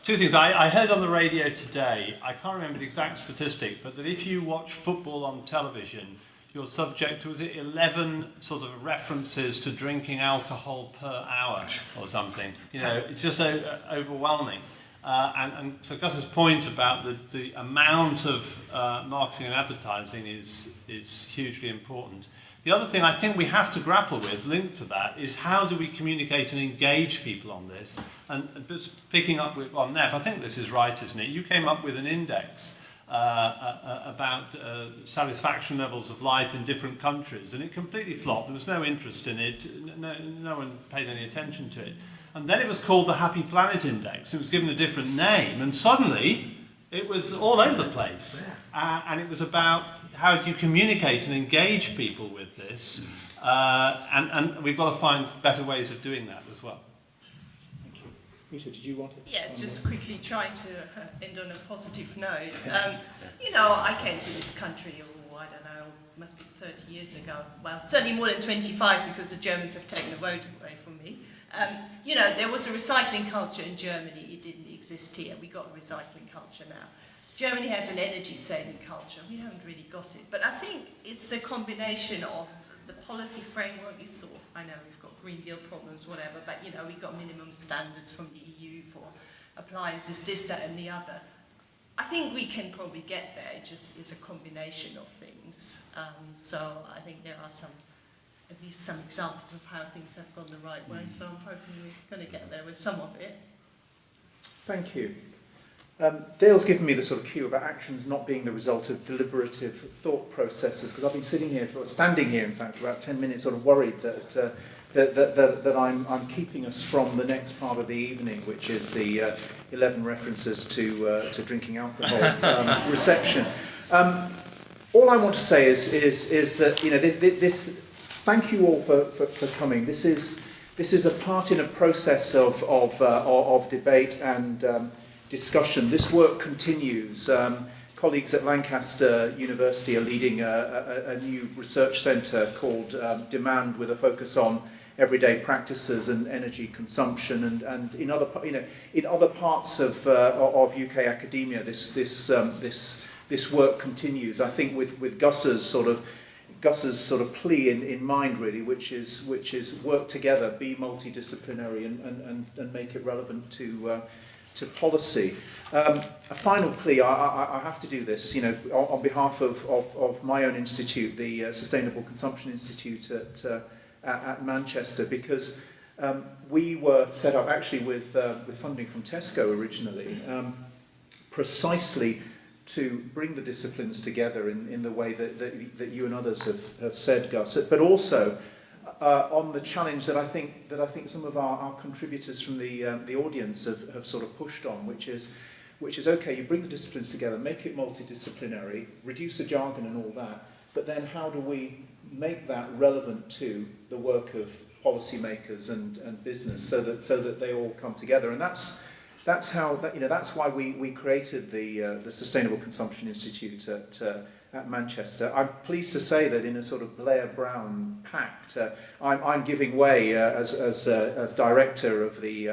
two things. I heard on the radio today, I can't remember the exact statistic, but that if you watch football on television, you're subject to, 11 sort of references to drinking alcohol per hour or something. It's just overwhelming. And so Gus's point about the amount of marketing and advertising is hugely important. The other thing I think we have to grapple with, linked to that, is how do we communicate and engage people on this? And picking up on NEF, I think this is right, isn't it? You came up with an index about satisfaction levels of life in different countries, and it completely flopped. There was no interest in it. No one paid any attention to it. And then it was called the Happy Planet Index. It was given a different name, and suddenly it was all over the place. And it was about how do you communicate and engage people with this, and we've got to find better ways of doing that as well. Thank you. Rita, did you want to? Yeah, just quickly trying to end on a positive note. You know, I came to this country, I don't know, must be 30 years ago. Well, certainly more than 25 because the Germans have taken the vote away from me. You know, there was a recycling culture in Germany. It didn't exist here. We got a recycling culture now. Germany has an energy saving culture. We haven't really got it. But I think it's the combination of the policy framework you saw. I know we've got Green Deal problems, whatever, but you know, we've got minimum standards from the EU for appliances, this, that and the other. I think we can probably get there. It just is a combination of things. So I think there are at least some examples of how things have gone the right way. So I'm hoping we're going to get there with some of it. Thank you. Dale's given me the sort of cue about actions not being the result of deliberative thought processes, because I've been standing here, in fact, for about 10 minutes, sort of worried that I'm keeping us from the next part of the evening, which is the 11 references to drinking alcohol reception. All I want to say is that, you know, this. Thank you all for coming. This is a part in a process of debate and discussion. This work continues. Colleagues at Lancaster University are leading a new research centre called Demand, with a focus on everyday practices and energy consumption. And in other parts of UK academia, this work continues. I think with Gus's sort of plea in mind, really, which is work together, be multidisciplinary, and make it relevant to policy. A final plea, I have to do this, you know, on behalf of my own institute, the Sustainable Consumption Institute at Manchester, because we were set up actually with funding from Tesco originally, precisely to bring the disciplines together in the way that you and others have said, Gus, but also on the challenge that I think some of our contributors from the audience have sort of pushed on, which is okay, you bring the disciplines together, make it multidisciplinary, reduce the jargon and all that, but then how do we make that relevant to the work of policymakers and business, so that they all come together? And that's why we created the Sustainable Consumption Institute at Manchester. I'm pleased to say that in a sort of Blair Brown pact, I'm giving way as director of the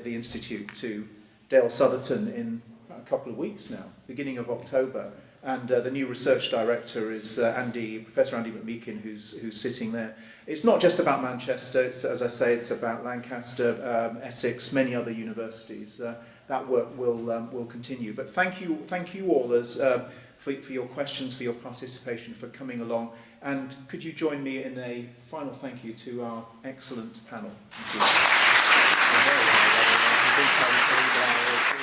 institute to Dale Southerton in a couple of weeks now, beginning of October. And the new research director is Professor Andy McMeekin, who's sitting there. It's not just about Manchester. It's, as I say, it's about Lancaster, Essex, many other universities. That work will continue. But thank you all for your questions, for your participation, for coming along. And could you join me in a final thank you to our excellent panel? Thank you.